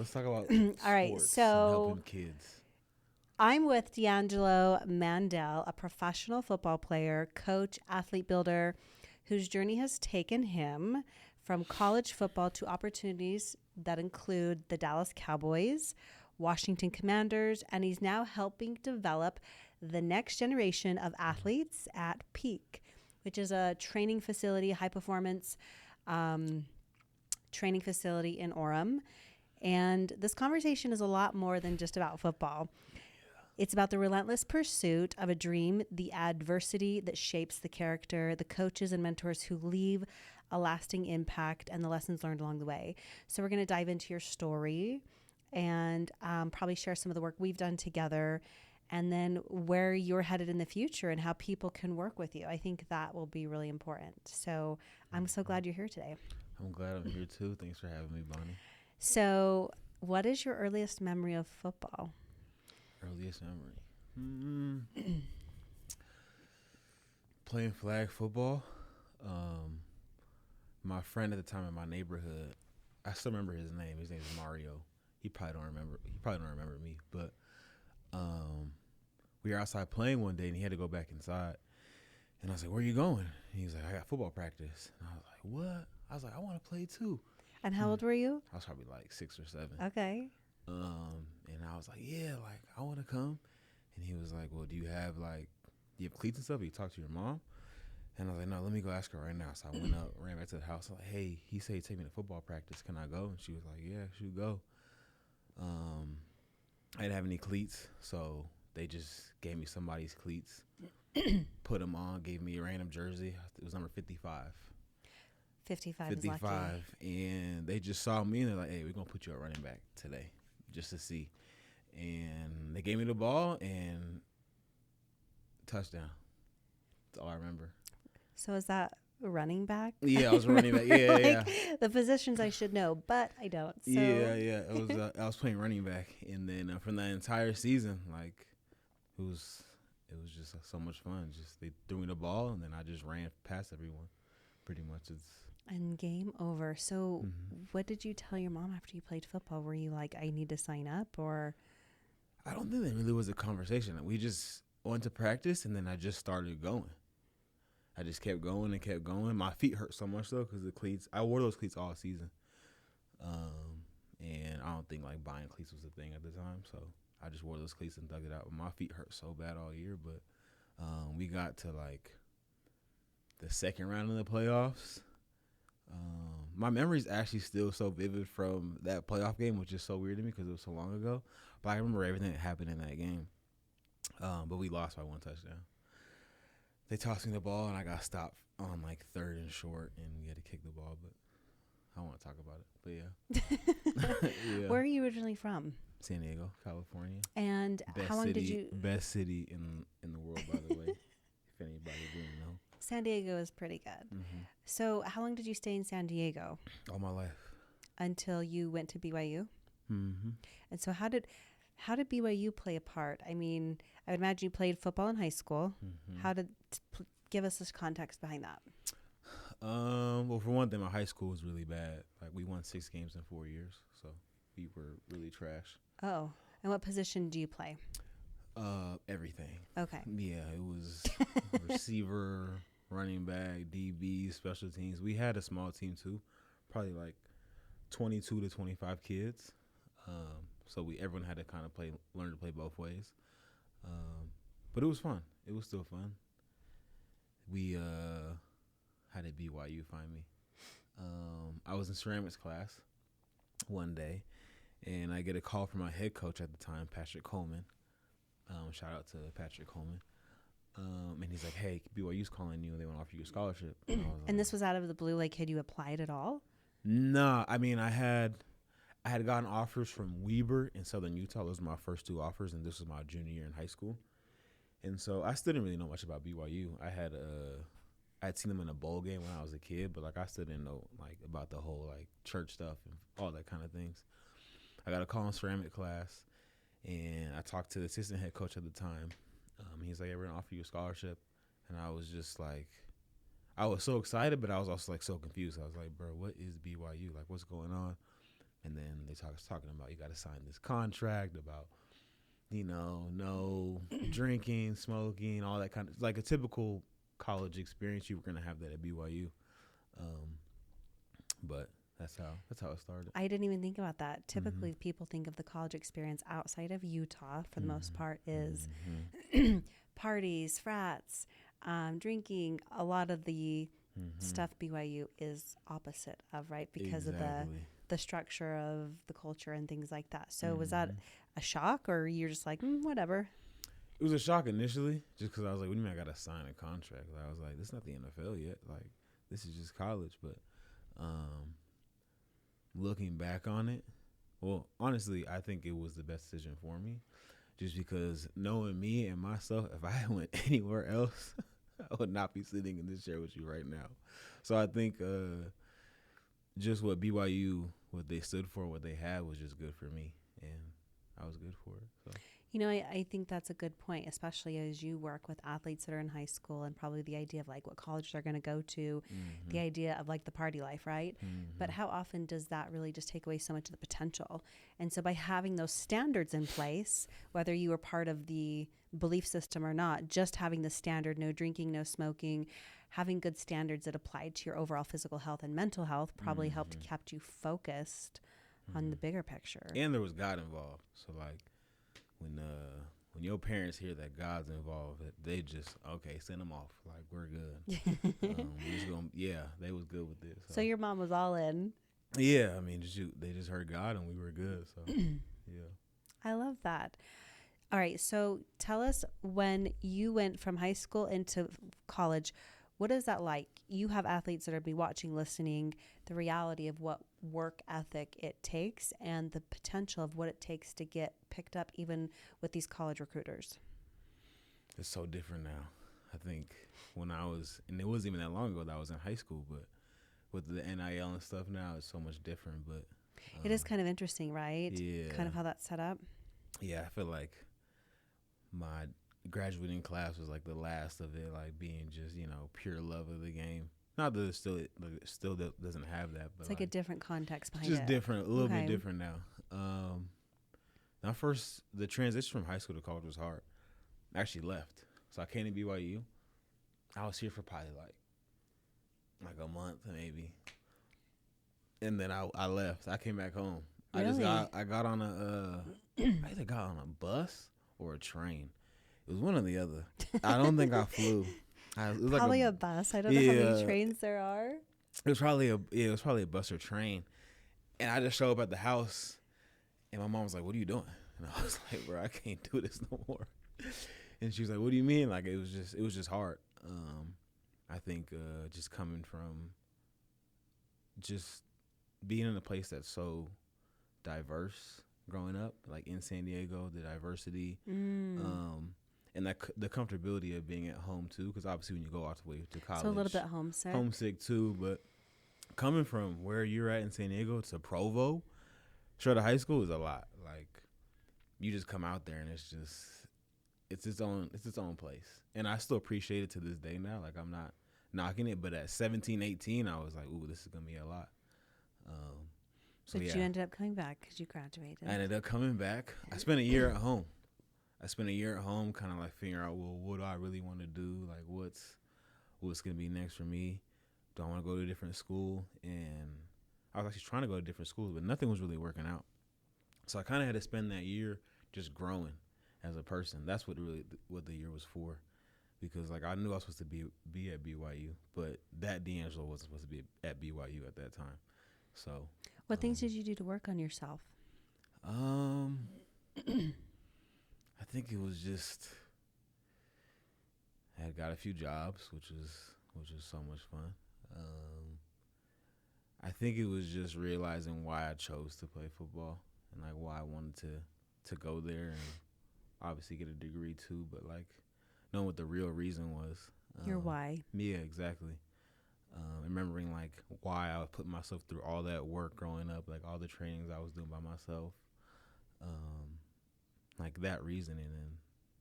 Let's talk about All right, sports and so helping kids. I'm with DeAngelo Mandel, a professional football player, coach, athlete builder, whose journey has taken him from college football to opportunities that include the Dallas Cowboys, Washington Commanders, and he's now helping develop the next generation of athletes at Peak, which is a training facility, high performance um, training facility in Orem. And this conversation is a lot more than just about football. It's about the relentless pursuit of a dream, the adversity that shapes the character, the coaches and mentors who leave a lasting impact, and the lessons learned along the way. So, we're going to dive into your story and probably share some of the work we've done together and then where you're headed in the future and how people can work with you. I think that will be really important. So, I'm so glad you're here today. I'm glad I'm here too. Thanks for having me, Bonnie. So, what is your earliest memory of football? Earliest memory. Playing flag football. Um, my friend at the time in my neighborhood, I still remember his name. His name is Mario. He probably don't remember. He probably don't remember me, but um, we were outside playing one day, and he had to go back inside. And I was like, "Where are you going?" And he was like, "I got football practice." And I was like, "What?" I was like, "I want to play too." And how old were you? I was probably like 6 or 7. Okay. And I was like, "Yeah, like I want to come." And he was like, "Well, do you have cleats and stuff? You talk to your mom?" And I was like, "No, let me go ask her right now." So I went up, ran back to the house. I was like, "Hey, he said he'd take me to football practice. Can I go?" And she was like, "Yeah, should go." Um, I didn't have any cleats, so they just gave me somebody's cleats, put them on, gave me a random jersey. It was number 55. 55 is lucky. 55. And they just saw me, and they're like, "Hey, we're going to put you at running back today just to see." And they gave me the ball, and touchdown. That's all I remember. So is that a running back? Yeah, I was running back. Yeah, like, the positions I should know, but I don't. So. Yeah. It was. I was playing running back, and then from that entire season, like it was just so much fun. Just they threw me the ball, and then I just ran past everyone. Pretty much, And game over. So, mm-hmm. What did you tell your mom after you played football? Were you like, I need to sign up, or? I don't think there really was a conversation. We just went to practice, and then I just started going. I just kept going and kept going. My feet hurt so much though because the cleats. I wore those cleats all season, and I don't think like buying cleats was a thing at the time. So I just wore those cleats and dug it out. But my feet hurt so bad all year. But we got to like the second round of the playoffs. My memory is actually still so vivid from that playoff game, which is so weird to me because it was so long ago. But I remember everything that happened in that game. But we lost by 1 touchdown. They tossed me the ball, and I got stopped on like 3rd and short, and we had to kick the ball. But I don't want to talk about it. But yeah. Yeah. Where are you originally from? San Diego, California. And best how long city, did you? Best city in the world, by the way. If anybody didn't know. San Diego is pretty good. Mm-hmm. So how long did you stay in San Diego? All my life. Until you went to BYU? Mm-hmm. And so how did BYU play a part? I mean, I would imagine you played football in high school. Mm-hmm. How did give us this context behind that? Well, for one thing, my high school was really bad. Like we won 6 games in 4 years, so we were really trash. Oh, and what position do you play? Everything. Okay. Yeah, it was receiver, running back, DB, special teams. We had a small team too, probably like 22 to 25 kids. So everyone had to kind of learn to play both ways. But it was fun. It was still fun. We how did BYU find me? I was in ceramics class one day, and I get a call from my head coach at the time, Patrick Coleman. Shout out to Patrick Coleman. And he's like, "Hey, BYU's calling you, and they want to offer you a scholarship." And this was out of the blue. Like, had you applied at all? Nah, I mean, I had gotten offers from Weber in Southern Utah. Those were my first 2 offers, and this was my junior year in high school. And so I still didn't really know much about BYU. I had seen them in a bowl game when I was a kid, but like I still didn't know like about the whole like church stuff and all that kind of things. I got a call in ceramic class, and I talked to the assistant head coach at the time. He's like, "Hey, we're gonna offer you a scholarship," and I was just like, I was so excited, but I was also like so confused. I was like, "Bro, what is BYU? Like, what's going on?" And then they talking about you got to sign this contract about, no drinking, smoking, all that kind of, like a typical college experience. You were going to have that at BYU. But that's how it started. I didn't even think about that. Typically, people think of the college experience outside of Utah, for the most part, is parties, frats, drinking. A lot of the stuff BYU is opposite of, right? Because of the structure of the culture and things like that. So was that a shock, or you're just like, whatever? It was a shock initially, just because I was like, what do you mean I got to sign a contract? I was like, this is not the NFL yet. Like, this is just college. But looking back on it, well, honestly, I think it was the best decision for me, just because knowing me and myself, if I went anywhere else, I would not be sitting in this chair with you right now. So I think just what BYU, what they stood for, what they had was just good for me, and I was good for it. So. I think that's a good point, especially as you work with athletes that are in high school, and probably the idea of like what college they're going to go to, the idea of like the party life, right? But how often does that really just take away so much of the potential? And so by having those standards in place, whether you were part of the belief system or not, just having the standard, no drinking, no smoking, having good standards that applied to your overall physical health and mental health probably helped kept you focused on the bigger picture. And there was God involved. So like, when your parents hear that God's involved, they just, okay, send them off. Like, we're good. They was good with this. So your mom was all in. Yeah, I mean, they just heard God and we were good. So, yeah. I love that. All right, so tell us, when you went from high school into college, what is that like? You have athletes that are be watching, listening, the reality of what work ethic it takes and the potential of what it takes to get picked up even with these college recruiters. It's so different now. I think when I was, and it wasn't even that long ago that I was in high school, but with the NIL and stuff now, it's so much different. But it is kind of interesting, right? Yeah. Kind of how that's set up. Yeah, I feel like my graduating class was like the last of it, like being just, pure love of the game. Not that it still doesn't have that, but it's like a different context behind it. Just different, a little bit different now. Now first, the transition from high school to college was hard. I actually left. So I came to BYU. I was here for probably like a month maybe. And then I left. I came back home. Really? I got on I either got on a bus or a train. It was one or the other. I don't think I flew. It was probably a bus. I don't know how many trains there are. It was probably a bus or train. And I just showed up at the house, and my mom was like, "What are you doing?" And I was like, "Bro, I can't do this no more." And she was like, "What do you mean?" Like it was just hard. I think just coming from just being in a place that's so diverse growing up, like in San Diego, the diversity, and the comfortability of being at home too, because obviously when you go all the way to college, so a little bit homesick too. But coming from where you're at in San Diego to Provo, straight to high school is a lot. Like you just come out there and it's its own place, and I still appreciate it to this day now. Like I'm not knocking it, but at 17, 18, I was like, ooh, this is gonna be a lot. But you ended up coming back because you graduated. I ended up coming back. I spent a year at home. Kind of like figuring out, well, what do I really want to do? Like, what's gonna be next for me? Do I want to go to a different school? And I was actually trying to go to different schools, but nothing was really working out. So I kind of had to spend that year just growing as a person. That's what the year was for, because like I knew I was supposed to be at BYU, but that DeAngelo wasn't supposed to be at BYU at that time. So. What things did you do to work on yourself? I think it was just I had got a few jobs, which was so much fun. I think it was just realizing why I chose to play football and like why I wanted to go there and obviously get a degree too, but like knowing what the real reason was. Your why. Yeah, exactly. Remembering like why I would put myself through all that work growing up, like all the trainings I was doing by myself, like that reasoning. In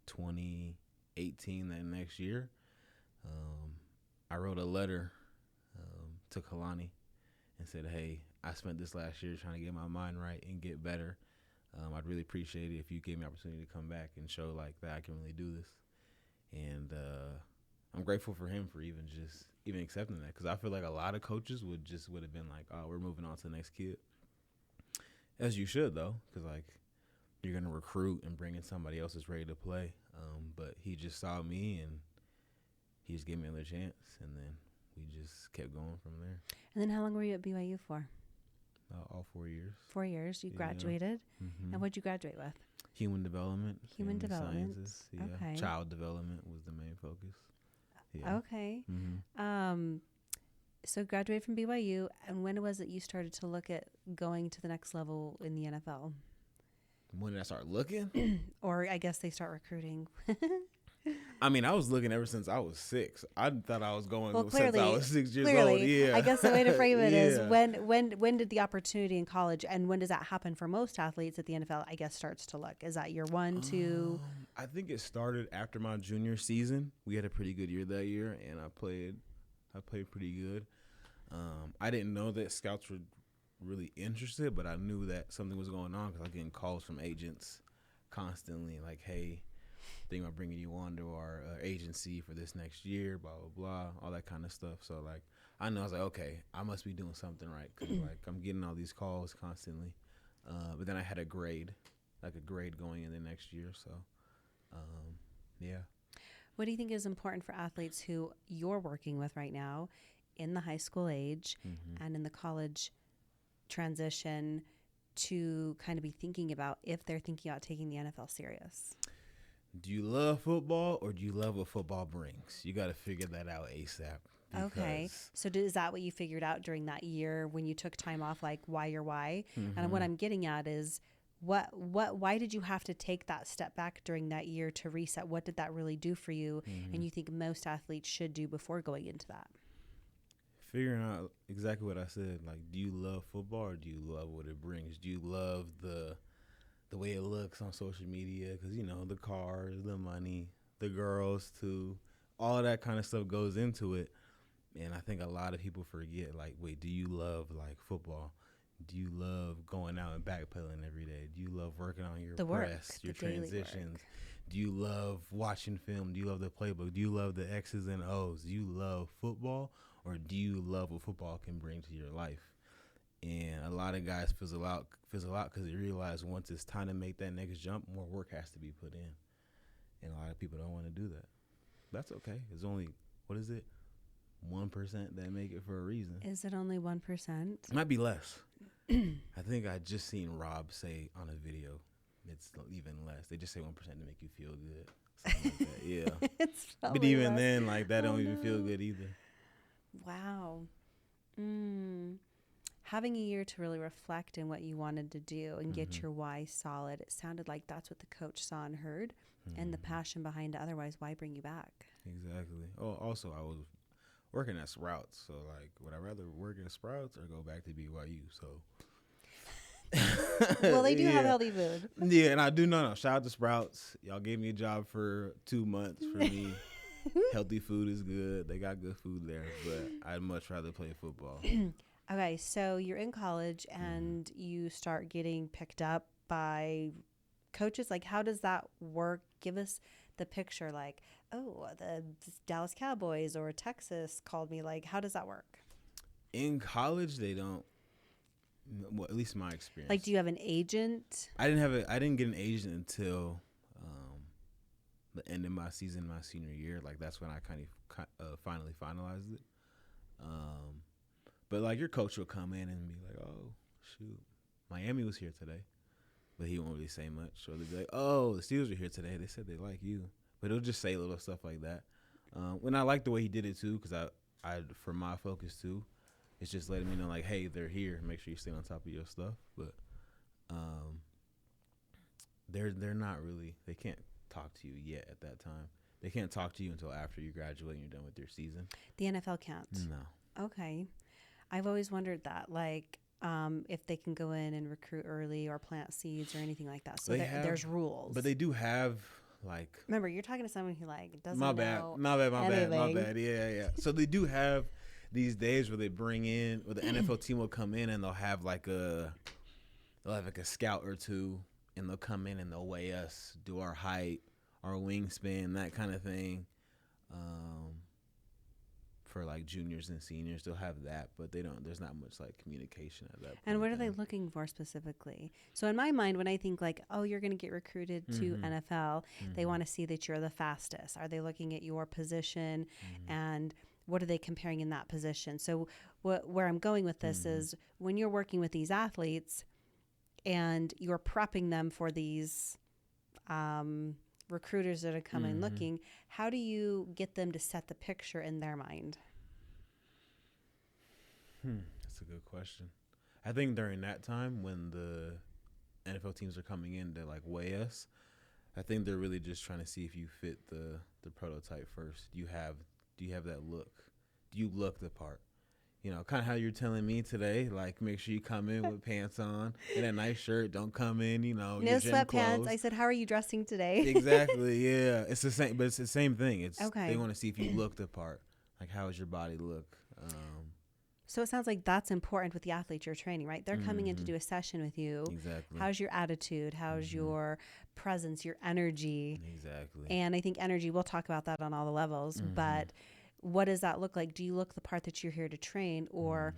2018, that next year, I wrote a letter to Kalani and said, "Hey, I spent this last year trying to get my mind right and get better. I'd really appreciate it if you gave me the opportunity to come back and show like that I can really do this. And I'm grateful for him for even accepting that, because I feel like a lot of coaches would have been like, oh, we're moving on to the next kid. As you should, though, because like you're gonna recruit and bring in somebody else that's ready to play. But he just saw me and he just gave me another chance, and then we just kept going from there. And then how long were you at BYU for? All 4 years. 4 years. You graduated. Mm-hmm. And what'd you graduate with? Human development. Human development. Sciences. Yeah. Okay. Child development was the main focus. Yeah. Okay. Mm-hmm. So graduated from BYU, and when was it you started to look at going to the next level in the NFL? When did I start looking? Or I guess they start recruiting. I mean, I was looking ever since I was 6. I thought I was going since clearly, I was 6 years old. Yeah. I guess the way to frame it is Yeah. when did the opportunity in college, and when does that happen for most athletes at the NFL, I guess, starts to look? Is that year 1, 2? I think it started after my junior season. We had a pretty good year that year, and I played pretty good. I didn't know that scouts were really interested, but I knew that something was going on because I was getting calls from agents constantly, like, hey, thinking about bringing you on to our agency for this next year, blah, blah, blah, all that kind of stuff. So, like, I know I was like, okay, I must be doing something right, because, like, I'm getting all these calls constantly. But then I had a grade going in the next year. So, yeah. What do you think is important for athletes who you're working with right now in the high school age and in the college transition to kind of be thinking about if they're thinking about taking the NFL serious? Do you love football, or do you love what football brings? You got to figure that out ASAP. Okay. So is that what you figured out during that year when you took time off, like why your why? And what I'm getting at is why did you have to take that step back during that year to reset? What did that really do for you? And you think most athletes should do before going into that? Figuring out exactly what I said. Like, do you love football, or do you love what it brings? Do you love the way it looks on social media? Because, you know, the cars, the money, the girls, too. All of that kind of stuff goes into it. And I think a lot of people forget, like, wait, do you love, like, football? Do you love going out and backpedaling every day? Do you love working on your press, your transitions? Do you love watching film? Do you love the playbook? Do you love the X's and O's? Do you love football, or do you love what football can bring to your life? And a lot of guys fizzle out because they realize once it's time to make that next jump, more work has to be put in. And a lot of people don't want to do that. That's okay. It's only, 1% that make it for a reason. Is it only 1%? It might be less. I think I just seen Rob say on a video, it's even less. They just say 1% to make you feel good. Something like that. Yeah. It's but even then, like, that don't even feel good either. Wow. Having a year to really reflect in what you wanted to do and get your why solid. It sounded like that's what the coach saw and heard, and the passion behind it. Otherwise, why bring you back? Exactly. Oh, also, I was working at Sprouts, so, like, would I rather work at Sprouts or go back to BYU? So, well, they do have healthy food. Yeah, and I do know. Shout out to Sprouts. Y'all gave me a job for 2 months for me. Healthy food is good. They got good food there, but I'd much rather play football. Okay, so you're in college and you start getting picked up by coaches. Like, how does that work? Give us the picture. Like, oh, the Dallas Cowboys or Texas called me. Like, how does that work? In college, they don't. Well, at least my experience. Like, do you have an agent? I didn't get an agent until the end of my season, my senior year. Like, that's when I kind of finally finalized it. But, like, your coach will come in and be like, oh, shoot, Miami was here today. But he won't really say much. Or they'll be like, oh, the Steelers are here today. They said they like you. But he'll just say little stuff like that. When I like the way he did it, too, because I for my focus, too, it's just letting me know, like, hey, they're here. Make sure you stay on top of your stuff. But they're not really, they can't talk to you yet at that time. They can't talk to you until after you graduate and you're done with your season. The NFL can't? No. Okay. I've always wondered that, like, if they can go in and recruit early or plant seeds or anything like that. So there's rules. But they do have, like... Remember, you're talking to someone who, like, doesn't know anything. My bad. Yeah. So they do have these days where they bring in, where the NFL team will come in and they'll have like a scout or two, and they'll come in and they'll weigh us, do our height, our wingspan, that kind of thing. For like juniors and seniors, they'll have that, but there's not much like communication at that point. And what are they looking for specifically? So in my mind, when I think like, oh, you're going to get recruited to NFL, they want to see that you're the fastest. Are they looking at your position and what are they comparing in that position? So where I'm going with this is when you're working with these athletes and you're prepping them for these recruiters that are coming looking, how do you get them to set the picture in their mind? That's a good question. I think during that time when the NFL teams are coming in to like weigh us, I think they're really just trying to see if you fit the prototype first. Do you have that look? Do you look the part? You know, kind of how you're telling me today, like make sure you come in with pants on and a nice shirt. Don't come in, you know, no your gym sweatpants. clothes. I said, how are you dressing today? Exactly, yeah. It's the same, but it's the same thing. It's okay. They want to see if you look the part. Like, how does your body look? So it sounds like that's important with the athletes you're training, right? They're coming in to do a session with you. Exactly. How's your attitude? How's your presence, your energy? Exactly. And I think energy, we'll talk about that on all the levels, but what does that look like? Do you look the part that you're here to train, or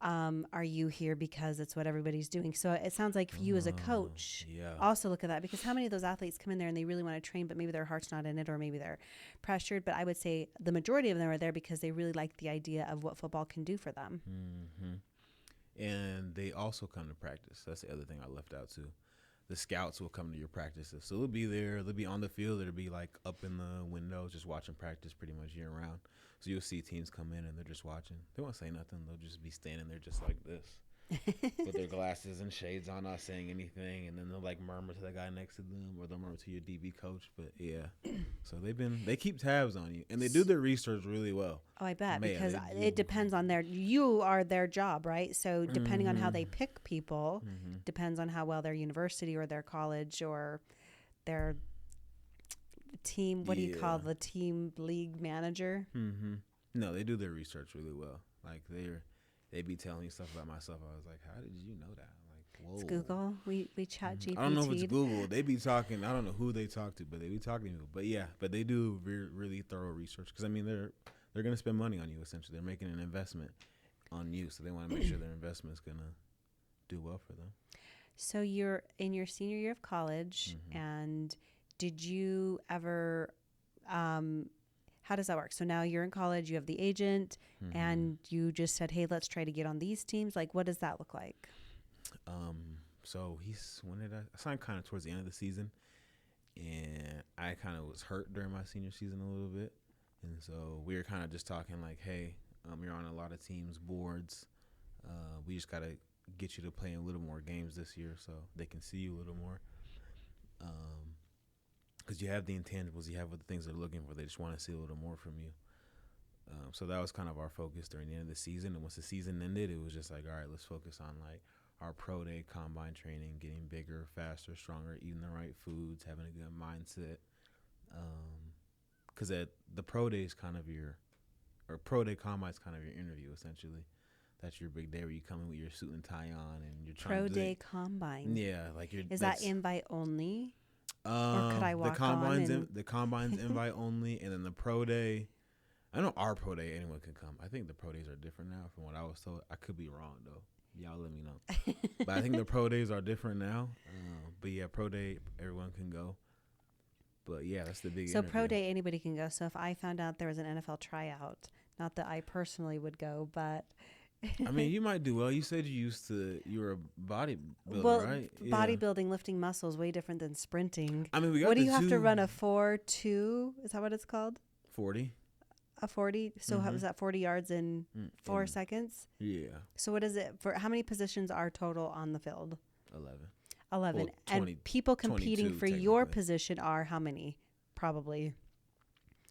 are you here because it's what everybody's doing? So it sounds like for you as a coach, also look at that, because how many of those athletes come in there and they really want to train, but maybe their heart's not in it, or maybe they're pressured. But I would say the majority of them are there because they really like the idea of what football can do for them. And they also come to practice. That's the other thing I left out too. The scouts will come to your practices. So they'll be there. They'll be on the field. They'll be like up in the window just watching practice pretty much year round. So you'll see teams come in and they're just watching. They won't say nothing. They'll just be standing there just like this with their glasses and shades on, not saying anything. And then they'll like murmur to the guy next to them, or they'll murmur to your DB coach. But yeah, so they keep tabs on you, and they do their research really well. Oh, I bet, because it depends on you are their job, right? So depending on how they pick people, depends on how well their university or their college or their team, what do you call the team league manager? No, they do their research really well. Like they be telling you stuff about myself. I was like, how did you know that? Like, whoa. It's Google. We chat GPT. I don't know if it's Google. They be talking. I don't know who they talk to, but they be talking to you. But yeah, but they do really thorough research, because I mean they're gonna spend money on you essentially. They're making an investment on you, so they want to make sure their investment's gonna do well for them. So you're in your senior year of college, and did you ever? How does that work? So now you're in college, you have the agent, and you just said, hey, let's try to get on these teams. Like, what does that look like? So when did I signed kind of towards the end of the season, and I kind of was hurt during my senior season a little bit. And so we were kind of just talking like, hey, you're on a lot of teams' boards. We just got to get you to play in a little more games this year so they can see you a little more. Because you have the intangibles, you have what the things they're looking for. They just want to see a little more from you. So that was kind of our focus during the end of the season. And once the season ended, it was just like, all right, let's focus on like our pro day, combine training, getting bigger, faster, stronger, eating the right foods, having a good mindset. Because at the pro day is kind of pro day combine is kind of your interview essentially. That's your big day where you come in with your suit and tie on and you're trying pro to day combine. Yeah, like is that invite only? Or could I walk the combine's invite only, and then the pro day. I know our pro day anyone can come. I think the pro days are different now from what I was told. I could be wrong though. Y'all let me know. But I think the pro days are different now. But yeah, pro day everyone can go. But yeah, that's the big. So pro day anybody can go. So if I found out there was an NFL tryout, not that I personally would go, but. I mean, you might do well. You said you were a bodybuilder, well, right? Bodybuilding, lifting muscles, way different than sprinting. I mean, what do you have to run, a 4.2? Is that what it's called? 40. A 40? So how was that 40 yards in 4 seconds? Yeah. So what is it for? How many positions are total on the field? 11. Well, 20, and people competing for your position are how many? Probably.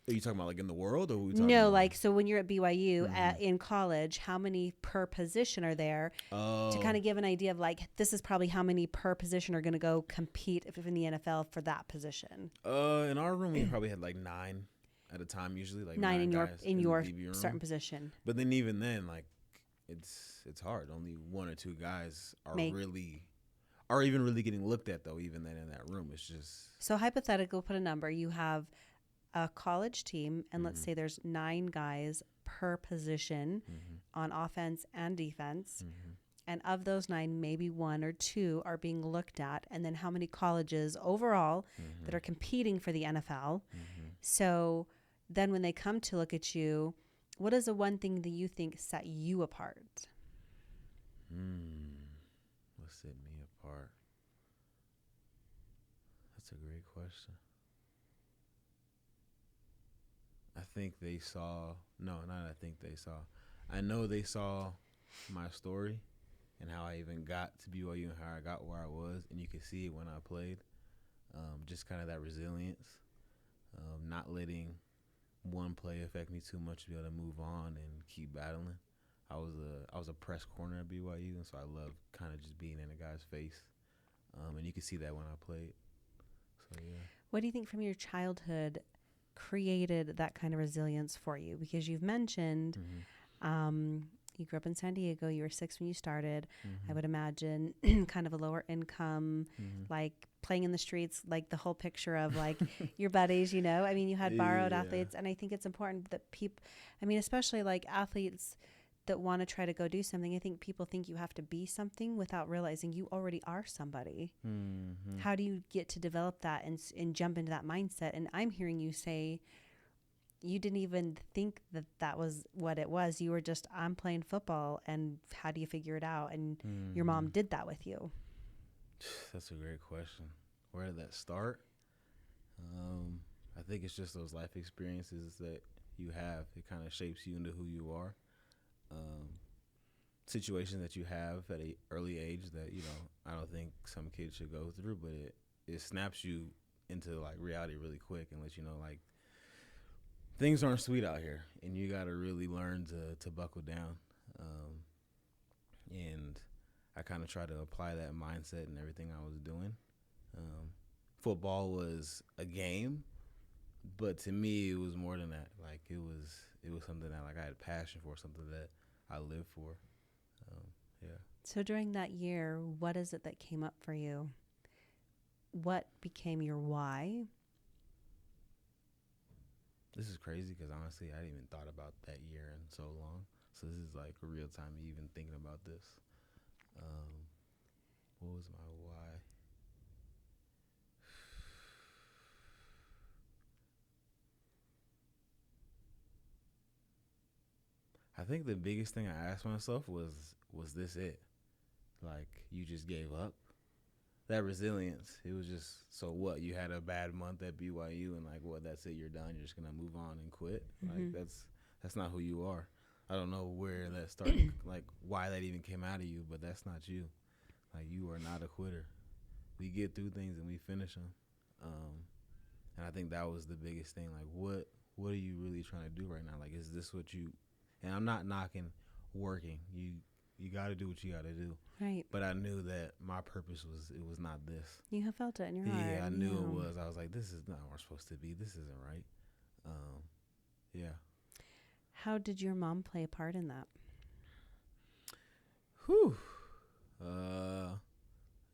Are you talking about like in the world, or are we talking no? about Like so, when you're at BYU in college, how many per position are there? To kind of give an idea of like this is probably how many per position are going to go compete if in the NFL for that position. In our room we probably had like 9. at a time usually, like 9 in your guys in the your DB room. certain position. But then even then, like it's hard. Only one or two guys are even really getting looked at though. Even then in that room, it's just So hypothetical. Put a number. You have a college team, and let's say there's 9 guys per position on offense and defense. And of those 9, maybe 1 or 2 are being looked at. And then how many colleges overall that are competing for the NFL? So then when they come to look at you, what is the one thing that you think set you apart? What set me apart? That's a great question. I think they saw, no, not I think they saw. I know they saw my story and how I even got to BYU and how I got where I was. And you could see it when I played. Just kind of that resilience, not letting one play affect me too much to be able to move on and keep battling. I was a press corner at BYU, and so I love kind of just being in a guy's face. And you could see that when I played. So, yeah. What do you think from your childhood created that kind of resilience for you? Because you've mentioned you grew up in San Diego. You were 6 when you started. I would imagine kind of a lower income, like playing in the streets, like the whole picture of like your buddies, you know? I mean, you had borrowed athletes, and I think it's important that people, I mean, especially like athletes that want to try to go do something. I think people think you have to be something without realizing you already are somebody. How do you get to develop that and jump into that mindset? And I'm hearing you say you didn't even think that that was what it was. You were just, I'm playing football, and how do you figure it out? And your mom did that with you. That's a great question. Where did that start? I think it's just those life experiences that you have. It kind of shapes you into who you are. Situations that you have at an early age that, you know, I don't think some kids should go through, but it snaps you into like reality really quick and lets you know like things aren't sweet out here, and you got to really learn to buckle down. And I kind of try to apply that mindset in everything I was doing. Football was a game, but to me it was more than that. Like it was something that like I had passion for, something that I lived for. Yeah. So during that year, what is it that came up for you? What became your why? This is crazy because honestly, I hadn't even thought about that year in so long. So this is like a real time even thinking about this. What was my why? I think the biggest thing I asked myself was this it? Like, you just gave up? That resilience, it was just, so what? You had a bad month at BYU and like, what, that's it, you're done, you're just going to move on and quit? Like, that's not who you are. I don't know where that started, like, why that even came out of you, but that's not you. Like, you are not a quitter. We get through things and we finish them. And I think that was the biggest thing. Like, what are you really trying to do right now? Like, is this what you, and I'm not knocking working. You got to do what you got to do. Right. But I knew that my purpose was not this. You have felt it in your heart. Yeah, I knew it was. I was like, this is not where we're supposed to be. This isn't right. Yeah. How did your mom play a part in that? Whew.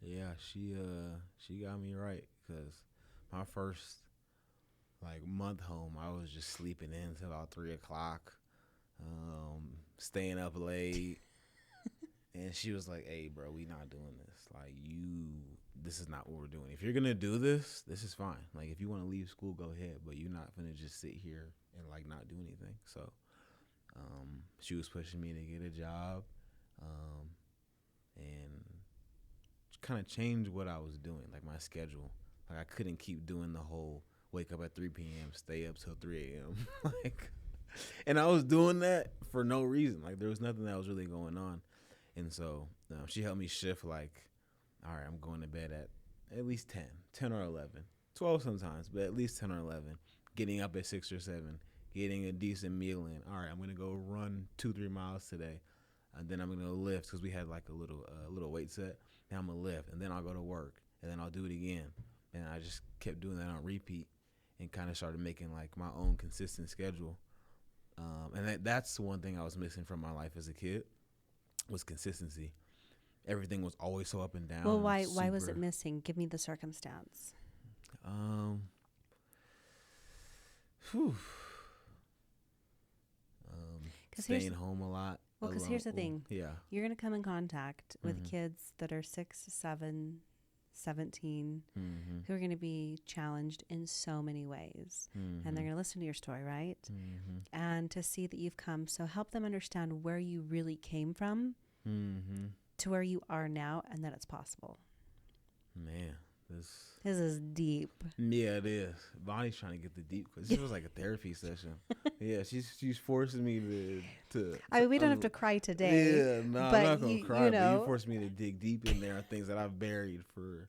Yeah, she got me right, because my first like month home, I was just sleeping in until about 3:00, staying up late. And she was like, hey, bro, we not doing this. Like, this is not what we're doing. If you're going to do this, this is fine. Like, if you want to leave school, go ahead. But you're not going to just sit here and, like, not do anything. So she was pushing me to get a job and kind of change what I was doing, like my schedule. Like, I couldn't keep doing the whole wake up at 3 p.m., stay up till 3 a.m. Like, and I was doing that for no reason. Like, there was nothing that was really going on. And so she helped me shift, like, all right, I'm going to bed at least 10 or 11, 12 sometimes, but at least 10 or 11, getting up at 6 or 7, getting a decent meal in. All right, I'm going to go run 2-3 miles today. And then I'm going to lift, because we had like a little weight set. Then I'm going to lift, and then I'll go to work, and then I'll do it again. And I just kept doing that on repeat. and kind of started making like my own consistent schedule. And that's one thing I was missing from my life as a kid was consistency. Everything was always so up and down. Well, why was it missing? Give me the circumstance. Staying home a lot. Well, because here's the thing. Yeah. You're going to come in contact with kids that are 6, 7, 17, who are going to be challenged in so many ways. And they're going to listen to your story, right? And to see that you've come. So help them understand where you really came from to where you are now and that it's possible. Man, this is deep. Yeah, it is. Bonnie's trying to get the deep because this was like a therapy session. Yeah, she's forcing me to. I mean, we don't have to cry today. Yeah, no, I'm not gonna cry. But you forced me to dig deep in there on things that I've buried for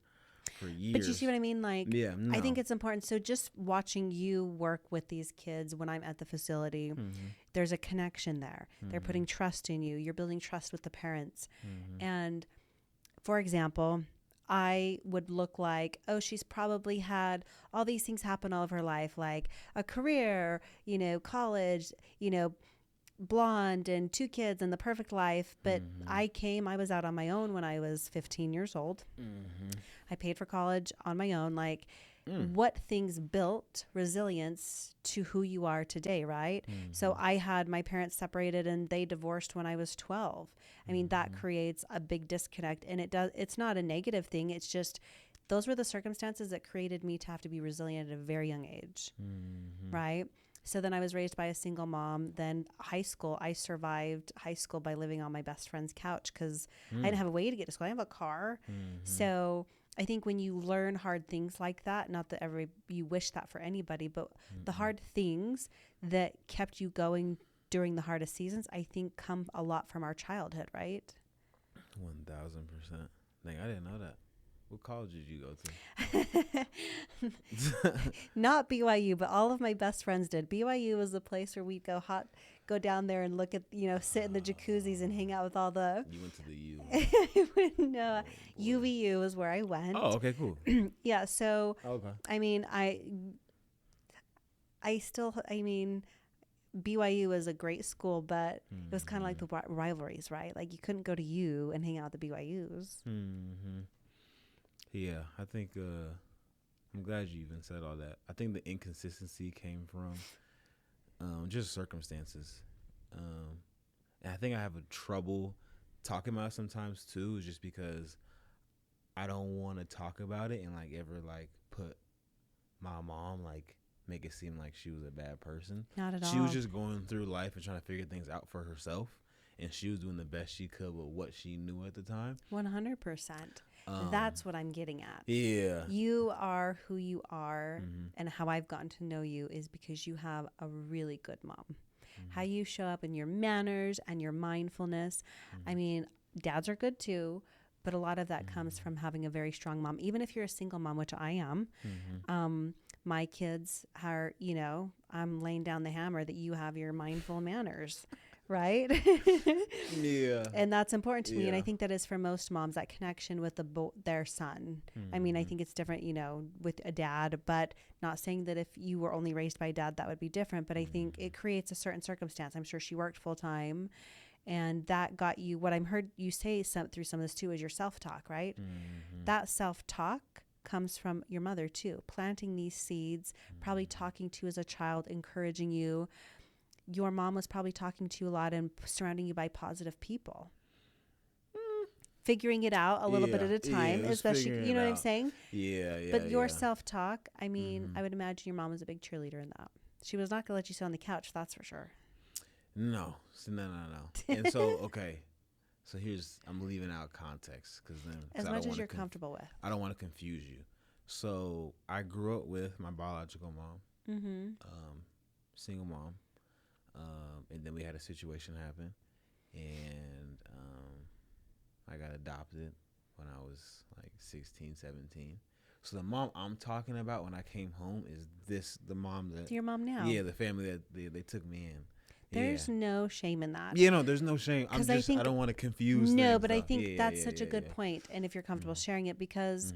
years. But you see what I mean? Like, yeah, no. I think it's important. So just watching you work with these kids when I'm at the facility, there's a connection there. They're putting trust in you. You're building trust with the parents. And for example, I would look like, oh, she's probably had all these things happen all of her life, like a career, college, blonde and 2 kids and the perfect life. But I was out on my own when I was 15 years old. I paid for college on my own. Like what things built resilience to who you are today, right? So I had my parents separated and they divorced when I was 12. I mean, that creates a big disconnect, and it's not a negative thing. It's just, those were the circumstances that created me to have to be resilient at a very young age. Right. So then I was raised by a single mom. Then high school, I survived high school by living on my best friend's couch because I didn't have a way to get to school. I didn't have a car. So I think when you learn hard things like that, not that you wish that for anybody, but the hard things that kept you going during the hardest seasons, I think come a lot from our childhood, right? 1000%. Dang, I didn't know that. What college did you go to? Not BYU, but all of my best friends did. BYU was the place where we'd go down there and look at, sit in the jacuzzis and hang out with all the. You went to the U. No, UVU is where I went. Oh, okay, cool. Yeah, so okay. I mean, BYU was a great school, but it was kind of like the rivalries, right? Like you couldn't go to U and hang out with the BYUs. Yeah, I think I'm glad you even said all that. I think the inconsistency came from just circumstances. And I think I have a trouble talking about it sometimes too, is just because I don't want to talk about it and like ever like put my mom like make it seem like she was a bad person. Not at all. She was just going through life and trying to figure things out for herself, and she was doing the best she could with what she knew at the time. 100%. That's what I'm getting at. Yeah. You are who you are, and how I've gotten to know you is because you have a really good mom. How you show up in your manners and your mindfulness. I mean, dads are good too, but a lot of that comes from having a very strong mom. Even if you're a single mom, which I am, my kids are, I'm laying down the hammer that you have your mindful manners, right? Yeah. And that's important to me. And I think that is for most moms, that connection with their son. I mean, I think it's different, with a dad, but not saying that if you were only raised by a dad, that would be different. But I think it creates a certain circumstance. I'm sure she worked full time, and that got you, what I've heard you say through some of this too, is your self-talk, right? That self-talk comes from your mother too, planting these seeds, probably talking to you as a child, encouraging you. Your mom was probably talking to you a lot and surrounding you by positive people. Figuring it out a little bit at a time, especially, you know what I'm saying? Yeah. But your self-talk, I mean, I would imagine your mom was a big cheerleader in that. She was not going to let you sit on the couch, that's for sure. No. And so, okay. So I'm leaving out context because then as much as you're comfortable with. I don't want to confuse you. So I grew up with my biological mom, single mom, and then we had a situation happen, and I got adopted when I was like 16, 17. So the mom I'm talking about when I came home is the mom that your mom now. Yeah, the family that they took me in. There's no shame in that. Yeah, no, there's no shame. I don't want to confuse. No, but I think that's such a good point. And if you're comfortable sharing it, because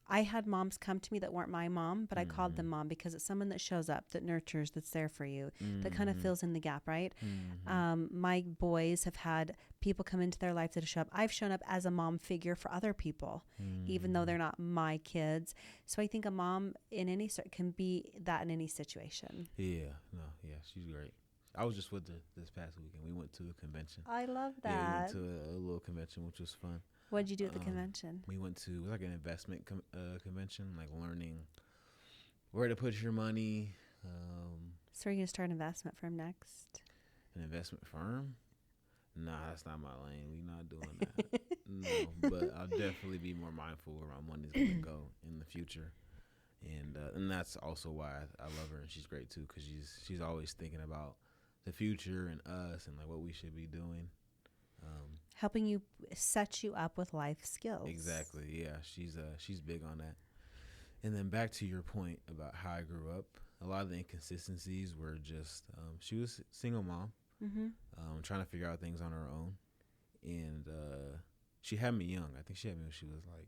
I had moms come to me that weren't my mom, but I called them mom because it's someone that shows up, that nurtures, that's there for you, that kind of fills in the gap, right? My boys have had people come into their life that have shown up. I've shown up as a mom figure for other people, even though they're not my kids. So I think a mom in any can be that in any situation. Yeah, no, yeah, she's great. I was just with her this past weekend. We went to a convention. I love that. Yeah, we went to a little convention, which was fun. What did you do at the convention? We went to like an investment convention, like learning where to put your money. So are you going to start an investment firm next? An investment firm? Nah, that's not my lane. We not doing that. No, but I'll definitely be more mindful where my money's going to go in the future. And that's also why I love her, and she's great too, because she's always thinking about the future and us and like what we should be doing. Helping you set you up with life skills. Exactly. Yeah, she's big on that. And then back to your point about how I grew up, a lot of the inconsistencies were just she was a single mom, trying to figure out things on her own, and she had me young. I think she had me when she was like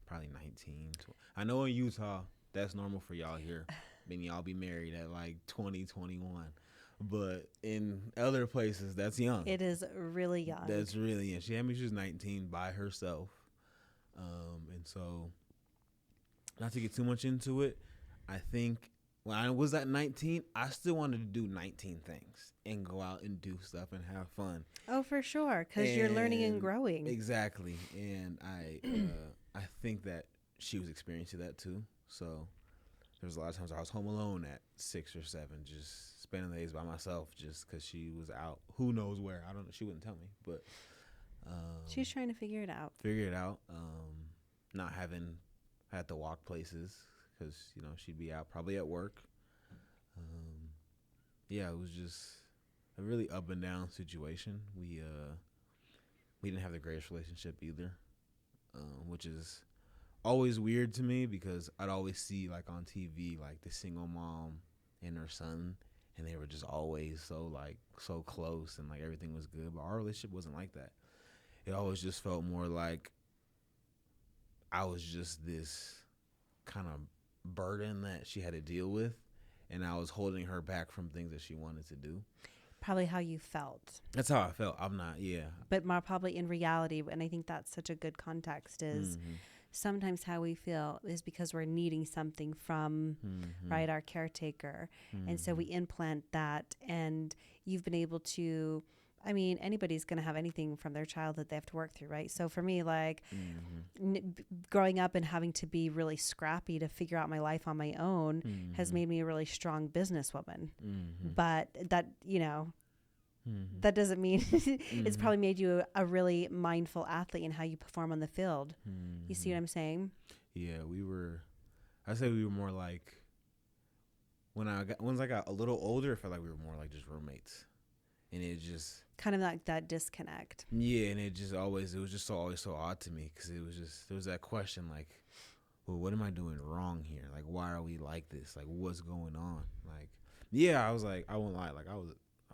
probably 19. 20. I know in Utah that's normal for y'all here. I mean, y'all be married at like 20, 21. But in other places, that's young. It is really young. That's really young. She had me, she was 19 by herself. And so, not to get too much into it, I think when I was at 19, I still wanted to do 19 things and go out and do stuff and have fun. Oh, for sure, because you're learning and growing. Exactly. And I think that she was experiencing that too. So, there was a lot of times I was home alone at 6 or 7, just spending the days by myself, just because she was out. Who knows where? I don't know. She wouldn't tell me, but she was trying to figure it out. Not having had to walk places because she'd be out probably at work. Yeah, it was just a really up and down situation. We didn't have the greatest relationship either, which is always weird to me because I'd always see like on TV like the single mom and her son, and they were just always so close and like everything was good, but our relationship wasn't like that. It always just felt more like I was just this kind of burden that she had to deal with, and I was holding her back from things that she wanted to do. Probably how you felt. That's how I felt. I'm not, yeah. But more probably in reality, and I think that's such a good context is sometimes how we feel is because we're needing something from, right, our caretaker. And so we implant that, and you've been able to, I mean, anybody's going to have anything from their child that they have to work through, right? So for me, like growing up and having to be really scrappy to figure out my life on my own has made me a really strong businesswoman. But that, that doesn't mean it's probably made you a really mindful athlete in how you perform on the field. You see what I'm saying? Yeah, I say we were more like, once I got a little older, it felt like we were more like just roommates. And it just kind of like that disconnect. Yeah, and it was just always so odd to me because there was that question like, well, what am I doing wrong here? Like, why are we like this? Like, what's going on? Like, yeah, I was like, I won't lie, like I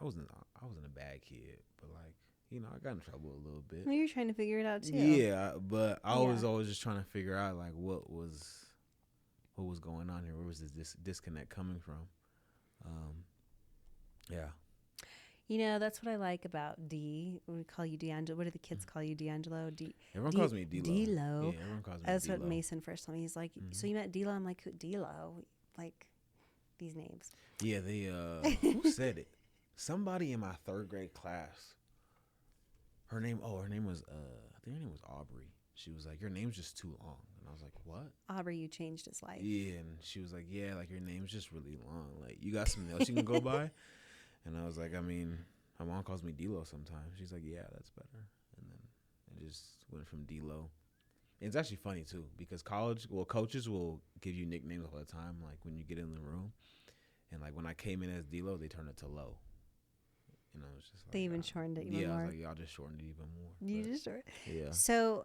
wasn't a bad kid, but like, I got in trouble a little bit. Well, you're trying to figure it out too. Yeah, but I was always just trying to figure out like what was going on here. Where was this disconnect coming from? Yeah. That's what I like about D. We call you DeAngelo. What do the kids call you, DeAngelo? Everyone calls me D-Lo. D-Lo. Yeah, everyone calls me That's D-Lo. what Mason first told me. He's like, so you met D-Lo? I'm like, who? D-Lo? Like, these names. Yeah, they, who said it? Somebody in my 3rd grade class. Her name was, I think her name was Aubrey. She was like, your name's just too long. And I was like, what? Aubrey, you changed his life. Yeah, and she was like, yeah, like your name's just really long. Like, you got something else you can go by? And I was like, I mean, my mom calls me D-Lo sometimes. She's like, yeah, that's better. And then it just went from D-Lo. And it's actually funny, too, because coaches will give you nicknames all the time, like when you get in the room. And like when I came in as D-Lo, they turned it to Lo. And I was just like, they even shortened it even more. Yeah, I was like, y'all just shortened it even more. You just shortened it. Yeah. So,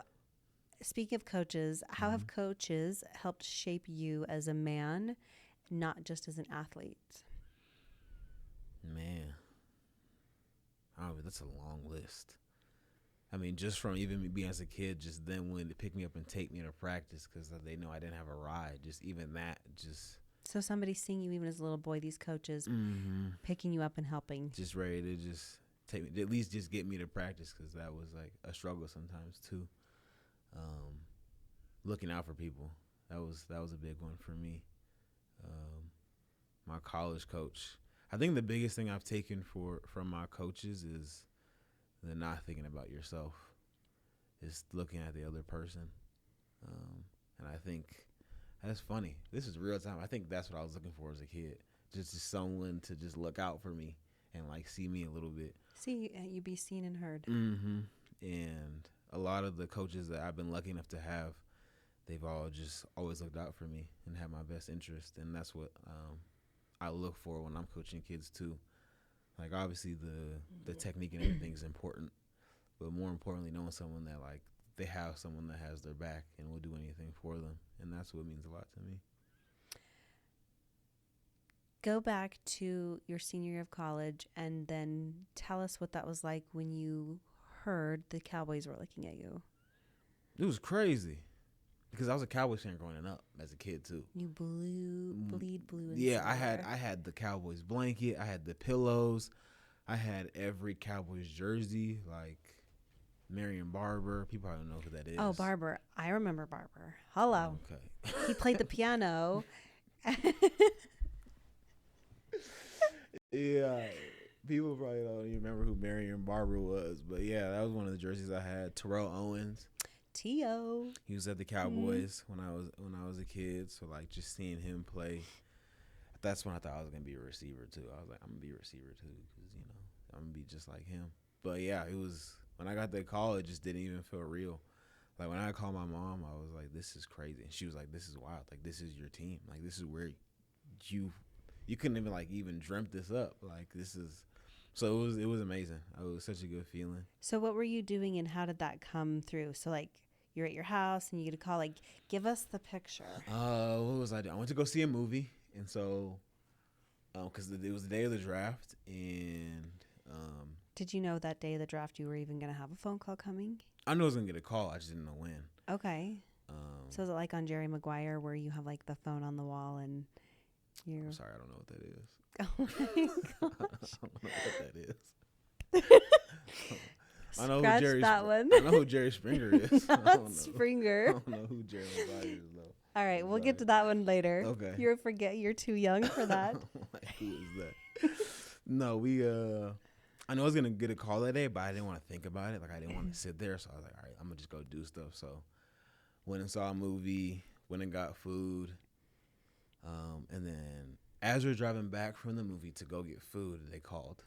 speaking of coaches, how have coaches helped shape you as a man, not just as an athlete? Man, that's a long list. I mean, just from even me being as a kid, just them willing to pick me up and take me to practice because they know I didn't have a ride. Just even that, just So somebody seeing you even as a little boy, these coaches picking you up and helping. just ready to just take me, at least just get me to practice because that was like a struggle sometimes too. Looking out for people, that was a big one for me. My college coach, I think the biggest thing I've taken from my coaches is the not thinking about yourself. It's looking at the other person. And I think that's funny. This is real time. I think that's what I was looking for as a kid. Just someone to just look out for me and like see me a little bit. See, you be seen and heard. And a lot of the coaches that I've been lucky enough to have, they've all just always looked out for me and had my best interest. And that's what I look for when I'm coaching kids too. Like obviously the technique and everything is important, but more importantly, knowing someone that like they have someone that has their back and will do anything for them, and that's what means a lot to me. Go back to your senior year of college and then tell us what that was like when you heard the Cowboys were looking at you. It was crazy because I was a Cowboys fan growing up as a kid too. You bleed blue. Yeah, I had the Cowboys blanket, I had the pillows, I had every Cowboys jersey, like Marion Barber. People probably don't know who that is. Oh, Barber. I remember Barber. Hello. Okay. He played the piano. Yeah. People probably don't even remember who Marion Barber was. But yeah, that was one of the jerseys I had. Terrell Owens. T.O. He was at the Cowboys when I was a kid. So like just seeing him play, that's when I thought I was gonna be a receiver too. I was like, I'm gonna be a receiver too, because I'm gonna be just like him. But yeah, it was when I got to college, it just didn't even feel real. Like when I called my mom, I was like, this is crazy. And she was like, this is wild. Like this is your team. Like this is where you couldn't even like even dreamt this up. Like this is, so it was amazing. It was such a good feeling. So what were you doing and how did that come through? So like you're at your house and you get a call, like give us the picture. What was I doing? I went to go see a movie. And so, cause it was the day of the draft and, did you know that day of the draft you were even going to have a phone call coming? I knew I was going to get a call. I just didn't know when. Okay. So is it like on Jerry Maguire where you have like the phone on the wall and you're... I'm sorry, I don't know what that is. Oh my gosh. I don't know what that is. I know Scratch who Jerry that one. I know who Jerry Springer is. Not Springer. I don't know who Jerry Maguire is though. All right, we'll get to that one later. Okay. You're too young for that. Like, who is that? No, I know I was gonna get a call that day, but I didn't want to think about it. Like I didn't want to sit there, so I was like, all right, I'm gonna just go do stuff. So went and saw a movie, went and got food, and then as we were driving back from the movie to go get food, they called.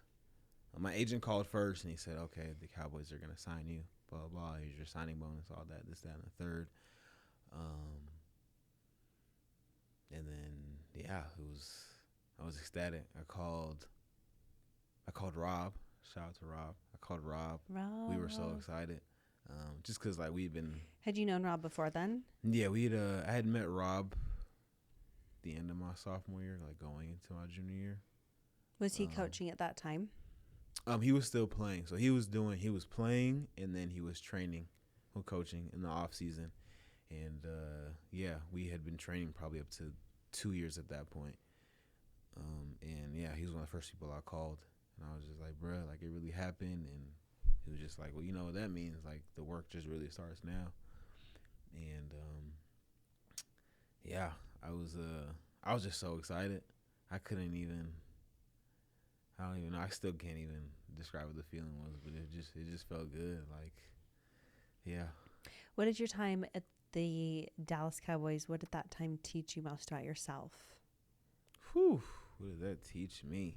My agent called first, and he said, okay, the Cowboys are gonna sign you. Blah blah blah. Here's your signing bonus, all that, this, that, and the third. And then yeah, I was ecstatic. I called Rob. Shout out to Rob. I called Rob. We were so excited. Just because like we've been. Had you known Rob before then? Yeah, I had met Rob the end of my sophomore year, like going into my junior year. Was he coaching at that time? He was still playing. So he was playing and then he was training or coaching in the off season. And yeah, we had been training probably up to 2 years at that point. And yeah, he was one of the first people I called. And I was just like, bruh, like it really happened. And he was just like, well, you know what that means? Like the work just really starts now. And yeah, I was just so excited. I don't even know. I still can't even describe what the feeling was, but it just felt good. Like, yeah. What did your time at the Dallas Cowboys, what did that time teach you most about yourself? Whew. What did that teach me?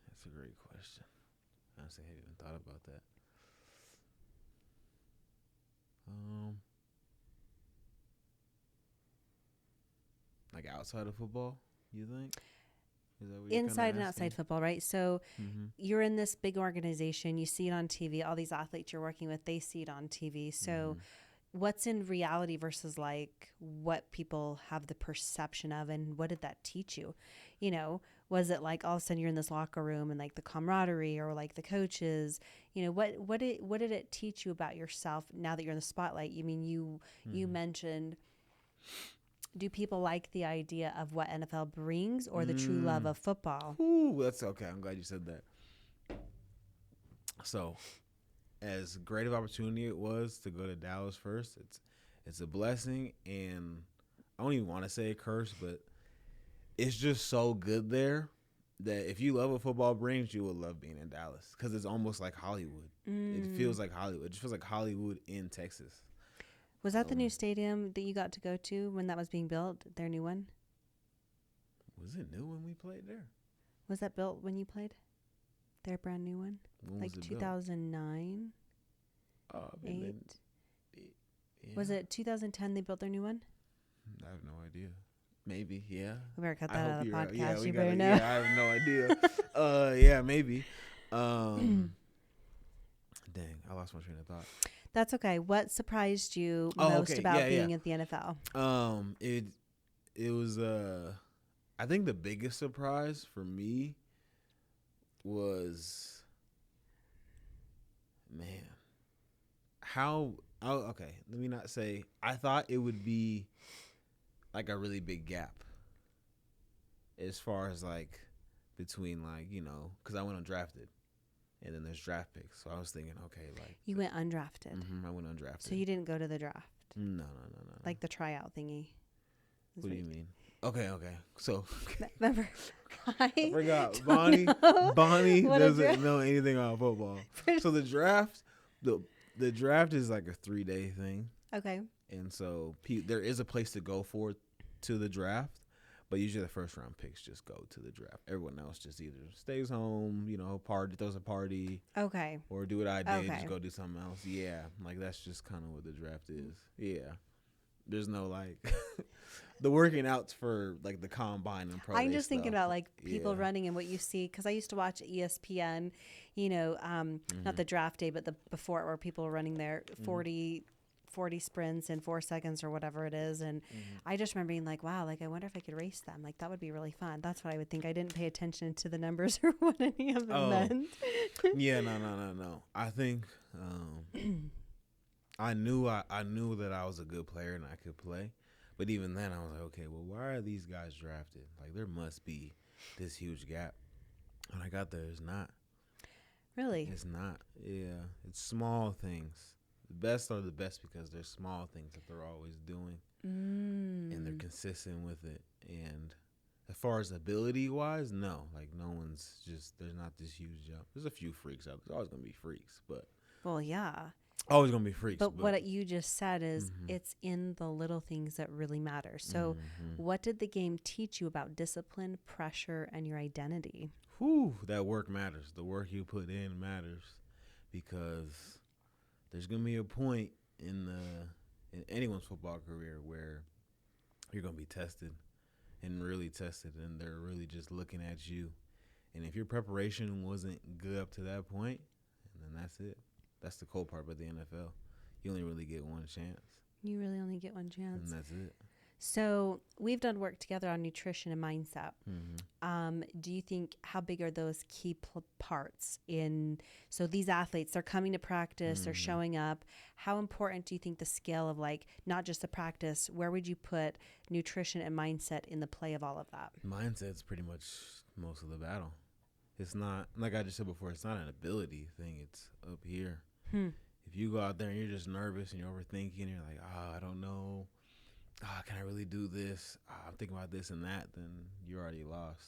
That's a great question. Honestly, I haven't even thought about that. Like outside of football, you think? Is that what you're Inside and asking? outside football, right? So you're in this big organization. You see it on TV. All these athletes you're working with, they see it on TV. So what's in reality versus like what people have the perception of, and what did that teach you? You know, was it like all of a sudden you're in this locker room and like the camaraderie or like the coaches, you know, what did it teach you about yourself now that you're in the spotlight? You mean you mentioned, do people like the idea of what NFL brings or the true love of football? Ooh, that's okay. I'm glad you said that. So, as great of opportunity it was to go to Dallas first, it's a blessing, and I don't even want to say a curse, but it's just so good there that if you love what football brings, you will love being in Dallas because it's almost like Hollywood. It feels like Hollywood. It just feels like Hollywood in Texas. Was that the new stadium that you got to go to when that was being built, their new one? Was it new when we played there? Was that built when you played? Their brand new one? When Like was it 2009? built? 8? Yeah. Was it 2010 they built their new one? I have no idea. Maybe, yeah. We better cut that out of the you're right. podcast. Yeah, You better know. Yeah, I have no idea. Yeah, maybe. Dang, I lost my train of thought. That's okay. What surprised you most about being at the NFL? It was I think the biggest surprise for me was, man, okay, let me not say, I thought it would be like a really big gap as far as like between like, you know, because I went undrafted and then there's draft picks. So I was thinking, okay, like. You went undrafted. I went undrafted. So you didn't go to the draft? No. Like the tryout thingy? What do you mean? Okay. So. Remember? I forgot. Bonnie doesn't know anything about football. So the draft, the draft is like a 3-day thing. Okay. And so there is a place to go to the draft, but usually the first round picks just go to the draft. Everyone else just either stays home, you know, throws a party. Okay. Or do what I did, just go do something else. Yeah. Like that's just kind of what the draft is. Yeah. There's no like the working outs for like the combine and pro. I'm just thinking about like people running and what you see, because I used to watch ESPN, you know, not the draft day, but the before, where people are running their 40 sprints in 4 seconds or whatever it is. And I just remember being like, wow, like I wonder if I could race them. Like that would be really fun. That's what I would think. I didn't pay attention to the numbers or what any of them meant. Yeah, no. I think I knew that I was a good player and I could play. But even then I was like, okay, well, why are these guys drafted? Like there must be this huge gap. When I got there, it's not. Really? It's not. Yeah. It's small things. The best are the best because they're small things that they're always doing. And they're consistent with it. And as far as ability wise, no. Like no one's there's not this huge jump. There's a few freaks out. There's always gonna be freaks, but well, yeah. Always gonna be freaks. But what you just said is it's in the little things that really matter. So what did the game teach you about discipline, pressure, and your identity? That work matters. The work you put in matters, because there's gonna be a point in anyone's football career where you're gonna be tested and really tested, and they're really just looking at you. And if your preparation wasn't good up to that point, then that's it. That's the cool part about the NFL. You only really get one chance. You really only get one chance. And that's it. So we've done work together on nutrition and mindset. Do you think, how big are those key parts so these athletes, they're coming to practice, they're showing up. How important do you think the scale of like, not just the practice, where would you put nutrition and mindset in the play of all of that? Mindset's pretty much most of the battle. It's not, like I just said before, it's not an ability thing. It's up here. If you go out there and you're just nervous and you're overthinking, you're like, I don't know. Can I really do this? I'm thinking about this and that. Then you're already lost.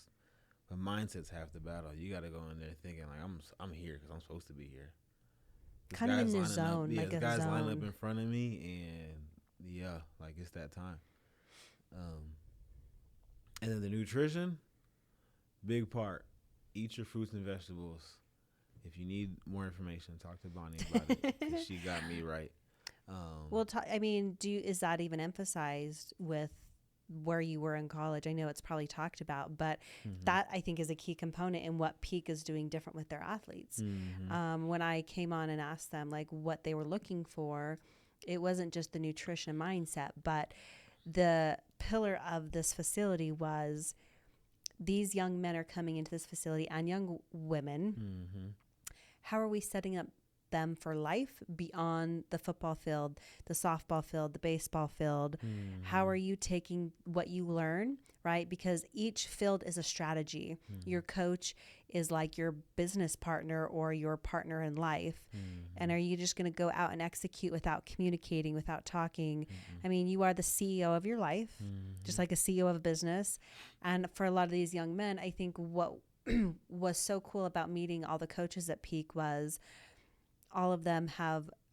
But mindset's half the battle. You got to go in there thinking like, I'm here because I'm supposed to be here. Kind of in the zone, like a guys zone. line up in front of me, and like it's that time. And then the nutrition, big part. Eat your fruits and vegetables. If you need more information, talk to Bonnie about it. 'Cause she got me right. Well, is that even emphasized with where you were in college? I know it's probably talked about, but that I think is a key component in what Peak is doing different with their athletes. When I came on and asked them like what they were looking for, It wasn't just the nutrition mindset, but the pillar of this facility was these young men are coming into this facility and young women. Mm-hmm. How are we setting up them for life beyond the football field, the softball field, the baseball field? Mm-hmm. How are you taking what you learn, right? Because each field is a strategy. Mm-hmm. Your coach is like your business partner or your partner in life. Mm-hmm. And are you just going to go out and execute without communicating, without talking? Mm-hmm. I mean, you are the CEO of your life, Mm-hmm. just like a CEO of a business. And for a lot of these young men, I think what was so cool about meeting all the coaches at Peak was all of them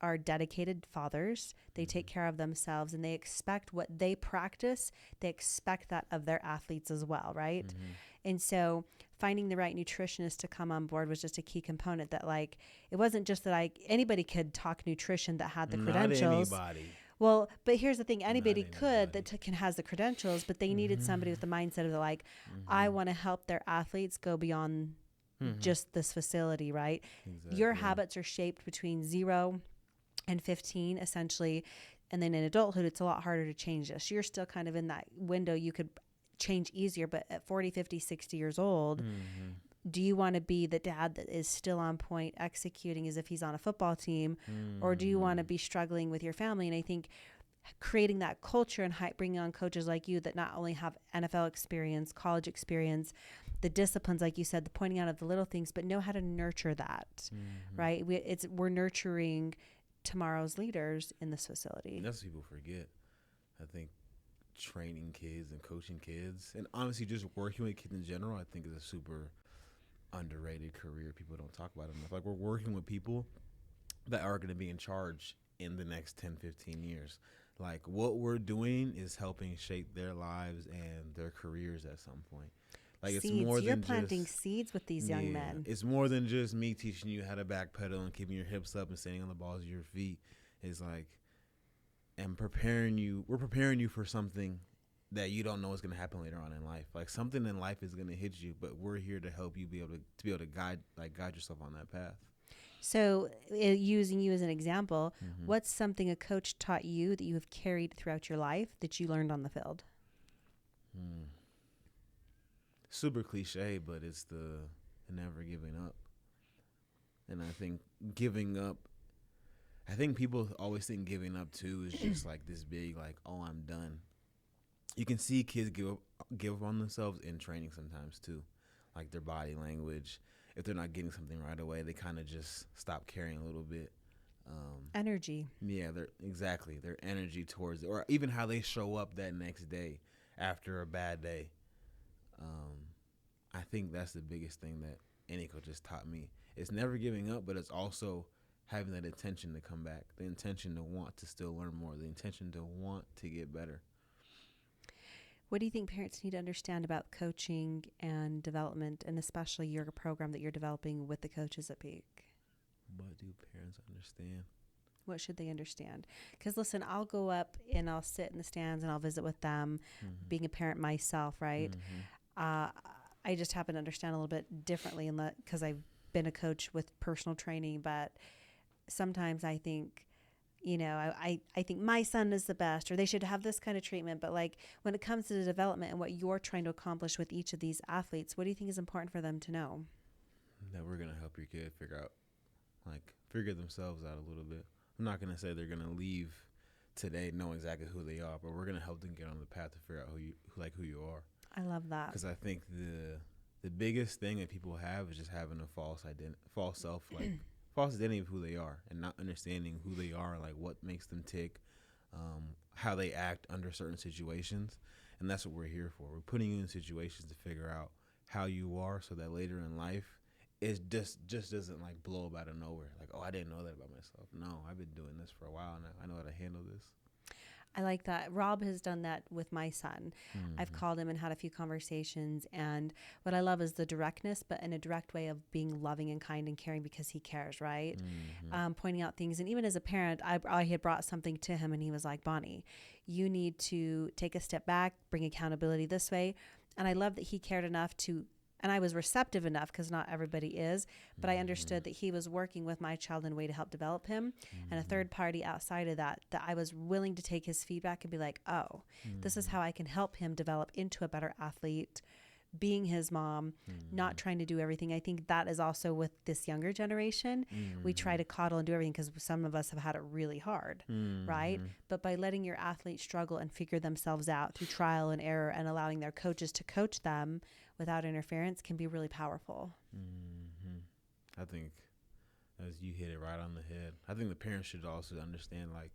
are dedicated fathers. They take care of themselves and they expect what they practice. They expect that of their athletes as well, right? Mm-hmm. And so finding the right nutritionist to come on board was just a key component. That like it wasn't just that anybody could talk nutrition that had the credentials. Not anybody. Well, but here's the thing: anybody Not could anybody. that has the credentials, but they needed somebody with the mindset of like, I want to help their athletes go beyond just this facility, right? Exactly. Your habits are shaped between 0 and 15, essentially. And then in adulthood, it's a lot harder to change this. You're still kind of in that window. You could change easier, but at 40, 50, 60 years old, do you want to be the dad that is still on point, executing as if he's on a football team, or do you want to be struggling with your family? And I think creating that culture and bringing on coaches like you that not only have NFL experience, college experience, the disciplines, like you said, the pointing out of the little things, but know how to nurture that, right? We're nurturing tomorrow's leaders in this facility. That's what people forget. I think training kids and coaching kids, and honestly just working with kids in general, I think is a super underrated career. People don't talk about it enough. Like, we're working with people that are going to be in charge in the next 10, 15 years. Like, what we're doing is helping shape their lives and their careers at some point. Like, Seeds. It's more You're than planting just, seeds with these young men. It's more than just me teaching you how to backpedal and keeping your hips up and standing on the balls of your feet. It's like, and we're preparing you for something that you don't know is going to happen later on in life. Like, something in life is going to hit you, but we're here to help you be able to guide yourself on that path. So using you as an example, what's something a coach taught you that you have carried throughout your life that you learned on the field? Super cliche, but it's the never giving up. And I think people always think giving up too is just like this big, like, oh, I'm done. You can see kids give up on themselves in training sometimes too, like their body language. If they're not getting something right away, they kind of just stop caring a little bit. Energy. Yeah, their energy towards it, or even how they show up that next day after a bad day. I think that's the biggest thing that any coach has taught me. It's never giving up, but it's also having that intention to come back, the intention to want to still learn more, the intention to want to get better. What do you think parents need to understand about coaching and development, and especially your program that you're developing with the coaches at Peak? What do parents understand? What should they understand? Because listen, I'll go up and I'll sit in the stands and I'll visit with them, being a parent myself, right? I just happen to understand a little bit differently because I've been a coach with personal training, but sometimes I think, I think my son is the best, or they should have this kind of treatment. But like when it comes to the development and what you're trying to accomplish with each of these athletes, what do you think is important for them to know? That we're going to help your kid figure themselves out a little bit. I'm not going to say they're going to leave today knowing exactly who they are, but we're going to help them get on the path to figure out who you are. I love that. Because I think the biggest thing that people have is just having a false identity of who they are, and not understanding who they are, like what makes them tick, how they act under certain situations. And that's what we're here for. We're putting you in situations to figure out how you are, so that later in life it just doesn't like blow up out of nowhere. Like, oh, I didn't know that about myself. No, I've been doing this for a while now. I know how to handle this. I like that. Rob has done that with my son. I've called him and had a few conversations. And what I love is the directness, but in a direct way of being loving and kind and caring because he cares, right? Pointing out things. And even as a parent, I had brought something to him and he was like, Bonnie, you need to take a step back, bring accountability this way. And I love that he cared enough to and I was receptive enough, because not everybody is, but I understood that he was working with my child in a way to help develop him, and a third party outside of that I was willing to take his feedback and be like, oh, this is how I can help him develop into a better athlete, being his mom, not trying to do everything. I think that is also with this younger generation. We try to coddle and do everything because some of us have had it really hard, right? But by letting your athlete struggle and figure themselves out through trial and error and allowing their coaches to coach them without interference can be really powerful. I think, as you hit it right on the head, I think the parents should also understand, like,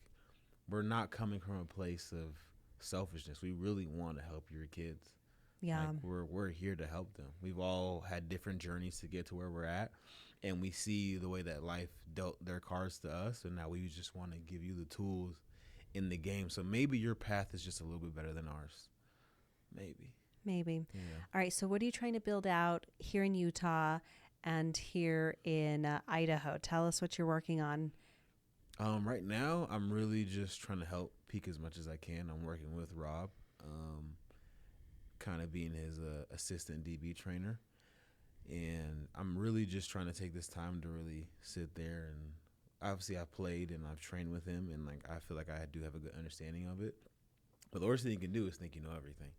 we're not coming from a place of selfishness. We really want to help your kids. Yeah. Like, we're here to help them. We've all had different journeys to get to where we're at, and we see the way that life dealt their cards to us, and now we just want to give you the tools in the game. So maybe your path is just a little bit better than ours. Maybe. Yeah. All right. So what are you trying to build out here in Utah and here in Idaho? Tell us what you're working on. Right now, I'm really just trying to help Peak as much as I can. I'm working with Rob, kind of being his assistant DB trainer. And I'm really just trying to take this time to really sit there. And obviously I've played and I've trained with him, and like I feel like I do have a good understanding of it. But the worst thing you can do is think you know everything.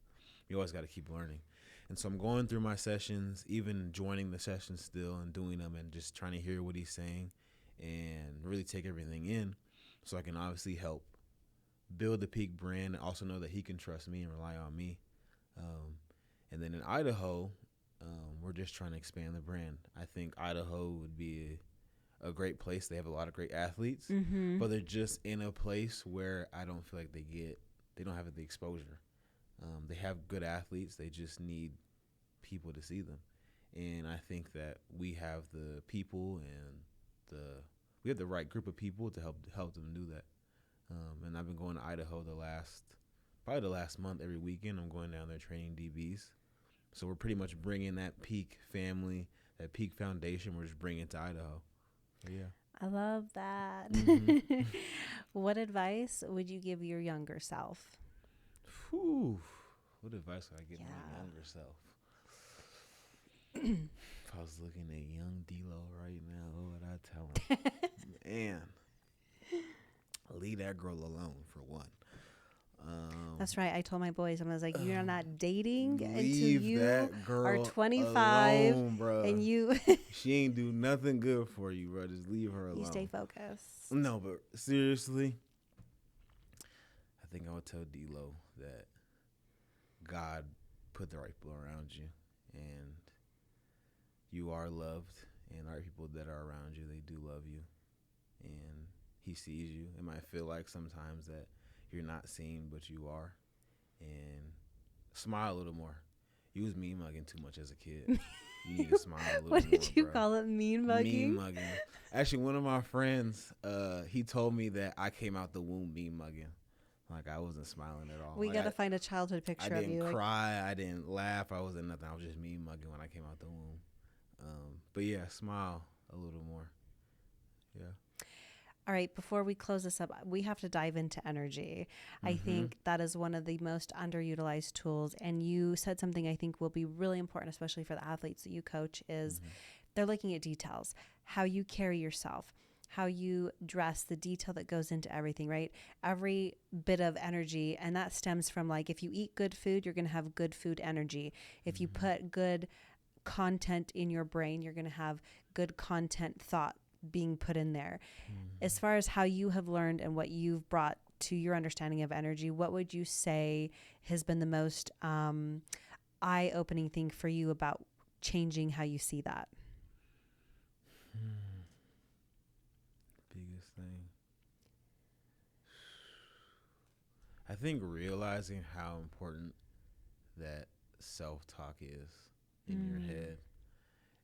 You always got to keep learning. And so I'm going through my sessions, even joining the sessions still and doing them, and just trying to hear what he's saying and really take everything in, so I can obviously help build the Peak brand and also know that he can trust me and rely on me. And then in Idaho, we're just trying to expand the brand. I think Idaho would be a great place. They have a lot of great athletes, but they're just in a place where I don't feel like they don't have the exposure. They have good athletes. They just need people to see them. And I think that we have the people and we have the right group of people to help them do that. And I've been going to Idaho probably the last month. Every weekend I'm going down there training DBs. So we're pretty much bringing that Peak family, that Peak foundation, we're just bringing it to Idaho. So, yeah. I love that. What advice would you give your younger self? What advice would I give my younger self? If I was looking at young D-Lo right now, what would I tell him? Man, leave that girl alone, for one. That's right. I told my boys, I was like, you're not dating until you that girl are 25 alone, bro. And you she ain't do nothing good for you, bro. Just leave her alone. You stay focused. No, but seriously, I think I would tell D-Lo that God put the right people around you, and you are loved, and our people that are around you, they do love you, and he sees you. It might feel like sometimes that you're not seen, but you are. And smile a little more. You was mean mugging too much as a kid. You need to smile a little more. What did you call it? Mean mugging? Mean mugging. Actually, one of my friends, he told me that I came out the womb mean mugging. Like, I wasn't smiling at all. We got to find a childhood picture of you. I didn't cry. I didn't laugh. I wasn't nothing. I was just mean mugging when I came out the womb. But yeah, smile a little more. Yeah. All right, before we close this up, we have to dive into energy. I think that is one of the most underutilized tools. And you said something I think will be really important, especially for the athletes that you coach, is they're looking at details, how you carry yourself, how you dress, the detail that goes into everything, right? Every bit of energy. And that stems from, like, if you eat good food, you're going to have good food energy. If you put good content in your brain, you're going to have good content thought being put in there. As far as how you have learned and what you've brought to your understanding of energy, what would you say has been the most eye-opening thing for you about changing how you see that? Biggest thing, I think realizing how important that self-talk is in your head.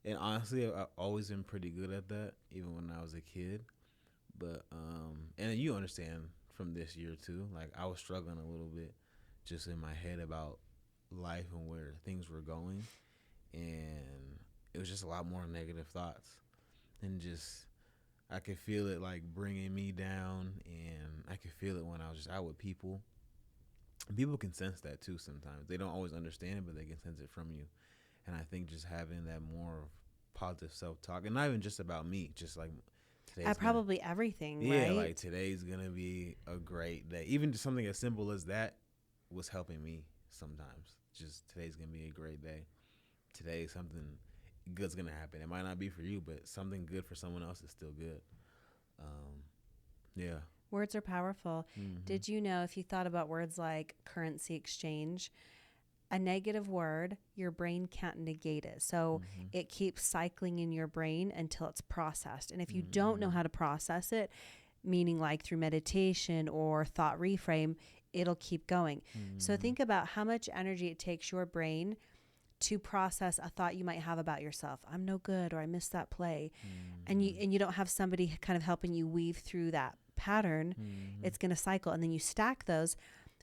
And honestly, I've always been pretty good at that, even when I was a kid. But, and you understand from this year too, like, I was struggling a little bit just in my head about life and where things were going. And it was just a lot more negative thoughts. And just, I could feel it, like, bringing me down. And I could feel it when I was just out with people. And people can sense that too sometimes. They don't always understand it, but they can sense it from you. And I think just having that more positive self-talk, and not even just about me, just like today's Probably everything, yeah, right? like today's gonna be a great day. Even just something as simple as that was helping me sometimes. Just today's gonna be a great day. Today something good's gonna happen. It might not be for you, but something good for someone else is still good. Yeah. Words are powerful. Mm-hmm. Did you know, if you thought about words like currency exchange, a negative word, your brain can't negate it. So it keeps cycling in your brain until it's processed. And if you don't know how to process it, meaning like through meditation or thought reframe, it'll keep going. So think about how much energy it takes your brain to process a thought you might have about yourself. I'm no good, or I missed that play. And you don't have somebody kind of helping you weave through that pattern. It's going to cycle. And then you stack those.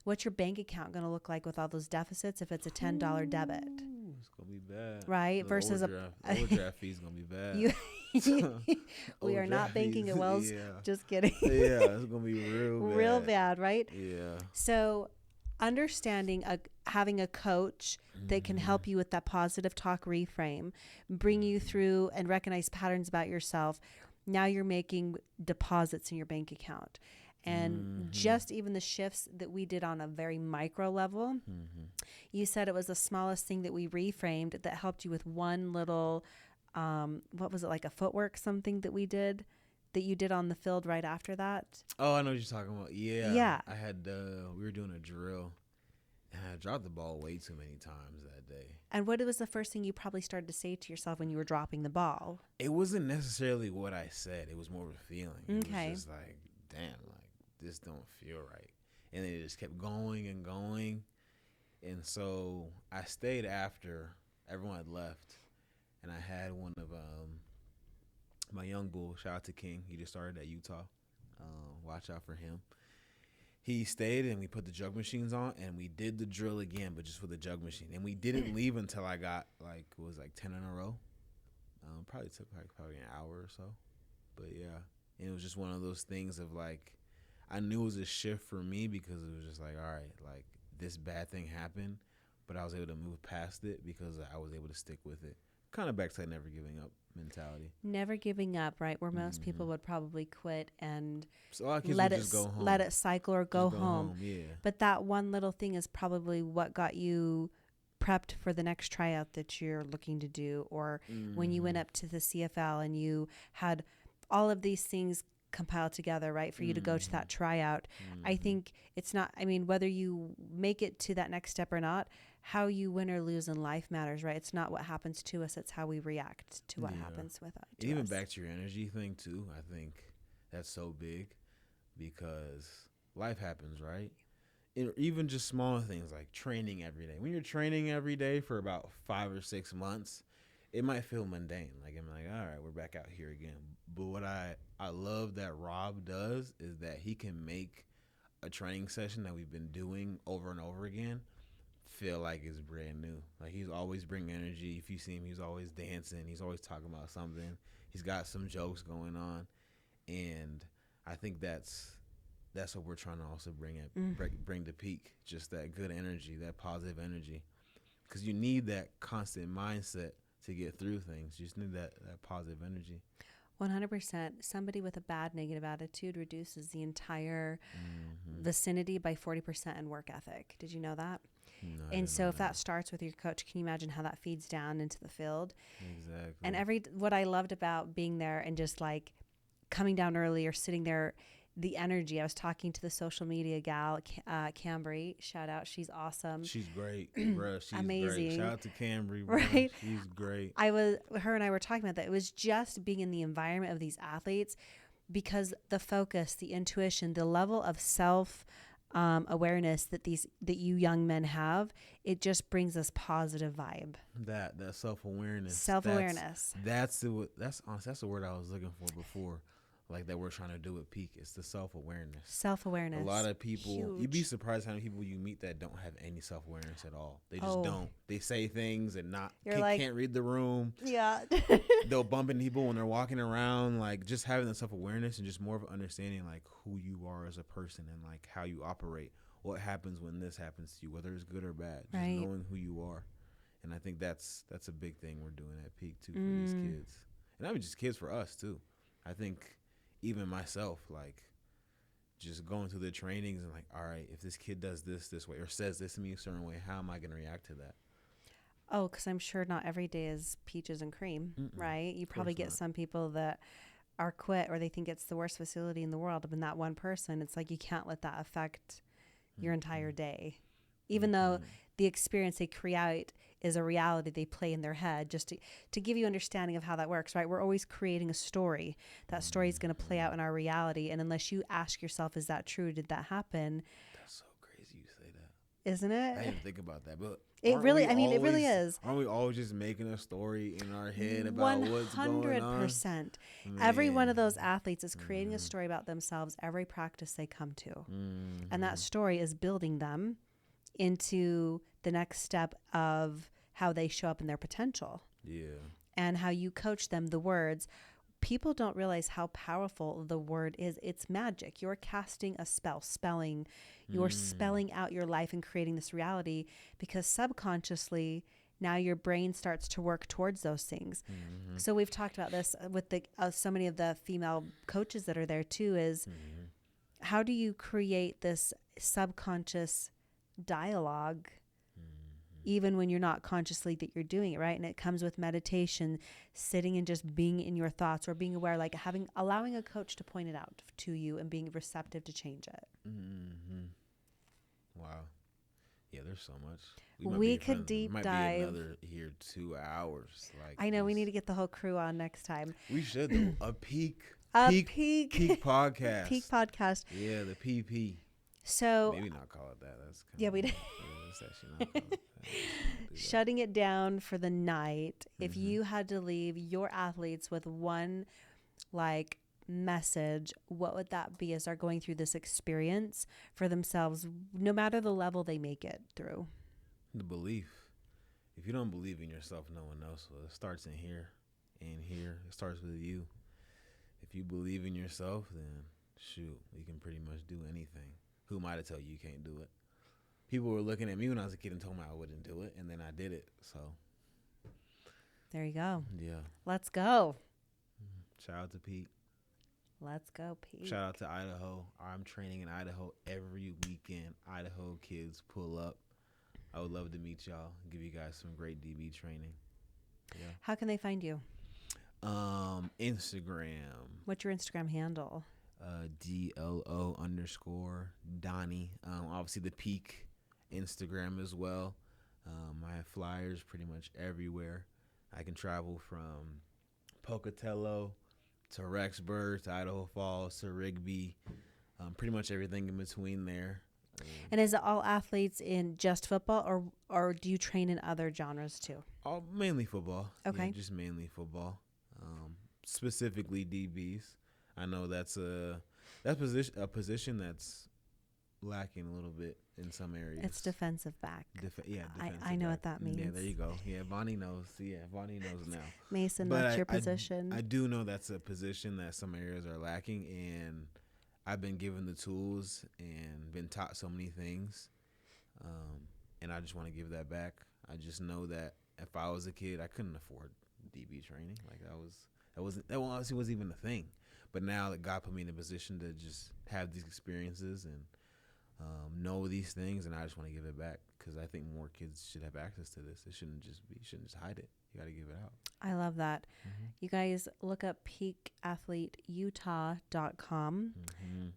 What's your bank account going to look like with all those deficits if it's a $10 debit? It's going to be bad. Right? The Versus overdraft fee's going to be bad. We are not banking at Wells. Yeah. Just kidding. Yeah, it's going to be real bad. Real bad, right? Yeah. So understanding having a coach that can help you with that positive talk reframe, bring you through and recognize patterns about yourself. Now you're making deposits in your bank account. And just even the shifts that we did on a very micro level, you said it was the smallest thing that we reframed that helped you with one little, what was it, like a footwork something that we did, that you did on the field right after that? Oh, I know what you're talking about. Yeah. Yeah. I had, we were doing a drill, and I dropped the ball way too many times that day. And what was the first thing you probably started to say to yourself when you were dropping the ball? It wasn't necessarily what I said. It was more of a feeling. Okay. It was just like, damn, like, this don't feel right. And it just kept going and going. And so I stayed after everyone had left, and I had one of my young bull, shout out to King. He just started at Utah. Watch out for him. He stayed, and we put the jug machines on, and we did the drill again, but just with the jug machine. And we didn't leave until I got, like, it was like 10 in a row. Probably took like probably an hour or so. But yeah, and it was just one of those things of like, I knew it was a shift for me because it was just like, all right, like this bad thing happened, but I was able to move past it because I was able to stick with it. Kind of back to that never giving up mentality. Never giving up, right? Where most people would probably quit and So a lot of kids let would it just go home. let it cycle or go home. Yeah. But that one little thing is probably what got you prepped for the next tryout that you're looking to do, or when you went up to the CFL and you had all of these things compiled together, right, for you to go to that tryout. I think it's not, I mean, whether you make it to that next step or not, how you win or lose in life matters, right? It's not what happens to us, it's how we react to what happens with us. Even back to your energy thing too, I think that's so big because life happens, right? Even just small things like training every day. When you're training every day for about 5 or 6 months, it might feel mundane. Like, I'm like, all right, we're back out here again. But what I love that Rob does is that he can make a training session that we've been doing over and over again feel like it's brand new. Like, he's always bringing energy. If you see him, he's always dancing. He's always talking about something. He's got some jokes going on. And I think that's what we're trying to also bring to peak. Just that good energy, that positive energy. Because you need that constant mindset to get through things. You just need that positive energy. 100%. Somebody with a bad negative attitude reduces the entire vicinity by 40% in work ethic. Did you know that? No, and so if that starts with your coach, can you imagine how that feeds down into the field? Exactly. And what I loved about being there and just like coming down early or sitting there, the energy. I was talking to the social media gal, Cambry. Shout out, she's awesome. She's great, bro. She's amazing. Great. Shout out to Cambry, bro. Right? She's great. Her and I were talking about that. It was just being in the environment of these athletes, because the focus, the intuition, the level of self awareness that you young men have, it just brings us positive vibe. That self-awareness. Self-awareness. That's the word I was looking for before. Like that we're trying to do at Peak. It's the self-awareness. Self-awareness. A lot of people, huge. You'd be surprised how many people you meet that don't have any self-awareness at all. They just don't. They say things and can't read the room. Yeah. They'll bump into people when they're walking around. Like just having the self-awareness and just more of understanding like who you are as a person and like how you operate. What happens when this happens to you, whether it's good or bad. Just knowing who you are And I think that's a big thing we're doing at Peak too for these kids, and not just kids, for us too. I think even myself, like, just going through the trainings and like, all right, if this kid does this way or says this to me a certain way, how am I going to react to that? Oh, because I'm sure not every day is peaches and cream, right? You probably get some people that are quit or they think it's the worst facility in the world. But that one person, it's like you can't let that affect your entire day. Even though the experience they create is a reality they play in their head, just to give you understanding of how that works, right? We're always creating a story. That story is going to play out in our reality. And unless you ask yourself, is that true? Did that happen? That's so crazy you say that. Isn't it? I didn't think about that, but it really is. Aren't we always just making a story in our head about what's going on? 100%. Every one of those athletes is creating a story about themselves every practice they come to. And that story is building them into the next step of how they show up in their potential. Yeah. And how you coach them, the words. People don't realize how powerful the word is. It's magic. You're casting a spell, spelling. You're spelling out your life and creating this reality, because subconsciously now your brain starts to work towards those things. So we've talked about this with the so many of the female coaches that are there too, is how do you create this subconscious dialogue even when you're not consciously that you're doing it, right? And it comes with meditation, sitting and just being in your thoughts, or being aware, like allowing a coach to point it out to you and being receptive to change it. Wow. Yeah, there's so much. We could deep dive. Be another here 2 hours. Like, I know we need to get the whole crew on next time. We should though. A peak podcast. Peak podcast. Yeah, the PP. So maybe not call it that. That's kind yeah, we did. It's actually not called that. Shutting it down for the night. If you had to leave your athletes with one like message, what would that be as they're going through this experience for themselves, no matter the level they make it through? The belief. If you don't believe in yourself, no one else will. It starts in here and here. It starts with you. If you believe in yourself, then shoot, you can pretty much do anything. Who am I to tell you you can't do it? People were looking at me when I was a kid and told me I wouldn't do it, and then I did it. So there you go. Yeah. Let's go. Shout out to Pete. Let's go, Pete. Shout out to Idaho. I'm training in Idaho every weekend. Idaho kids, pull up. I would love to meet y'all. Give you guys some great DB training. Yeah. How can they find you? Instagram. What's your Instagram handle? DLO_Donnie. Obviously the Peak Instagram as well. I have flyers pretty much everywhere. I can travel from Pocatello to Rexburg to Idaho Falls to Rigby. Pretty much everything in between there. And is it all athletes in just football, or do you train in other genres too? Mainly football. Okay. Yeah, just mainly football. Specifically DBs. I know that's a position that's lacking a little bit in some areas. It's defensive back. Defensive I know back. what that means. Yeah, there you go. Yeah, Bonnie knows. Yeah, Bonnie knows now. Mason, that's your position. I do know that's a position that some areas are lacking, and I've been given the tools and been taught so many things, and I just want to give that back. I just know that if I was a kid, I couldn't afford DB training. Like that obviously wasn't even a thing. But now that God put me in a position to just have these experiences and know these things, and I just want to give it back because I think more kids should have access to this. It shouldn't just hide it. You got to give it out. I love that. You guys look up peakathleteutah.com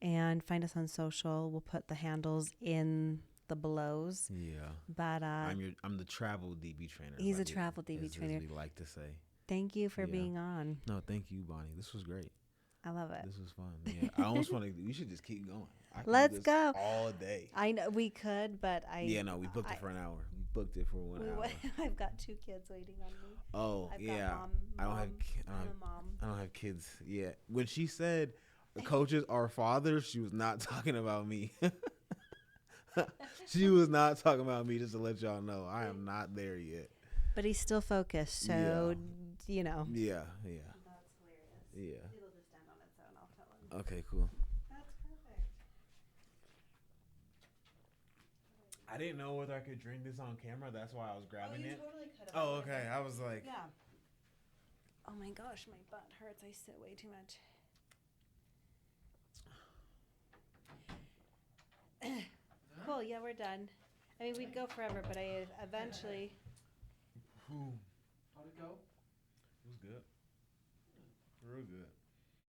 and find us on social. We'll put the handles in the belows. Yeah. But I'm the travel DB trainer. He's a travel DB trainer. As we like to say. Thank you for being on. No, thank you, Bonnie. This was great. I love it. This was fun. Yeah, I almost want to. We should just keep going. Let's go all day. I know we could, but we booked it for an hour. We booked it for 1 hour. I've got 2 kids waiting on me. Oh, I've yeah. got mom. I don't have kids. Yeah. When she said coaches are fathers, she was not talking about me. She was not talking about me. Just to let y'all know, I am not there yet. But he's still focused, so you know. Yeah. That's hilarious. Yeah. It'll just stand on its own. I'll tell him. Okay, cool. That's perfect. I didn't know whether I could drink this on camera. That's why I was grabbing it. Totally could have. Oh, okay. I was like, Yeah. Oh my gosh, my butt hurts. I sit way too much. Cool. Yeah, we're done. I mean, we'd go forever, but I eventually. Whew. How'd it go? It was good. Real good.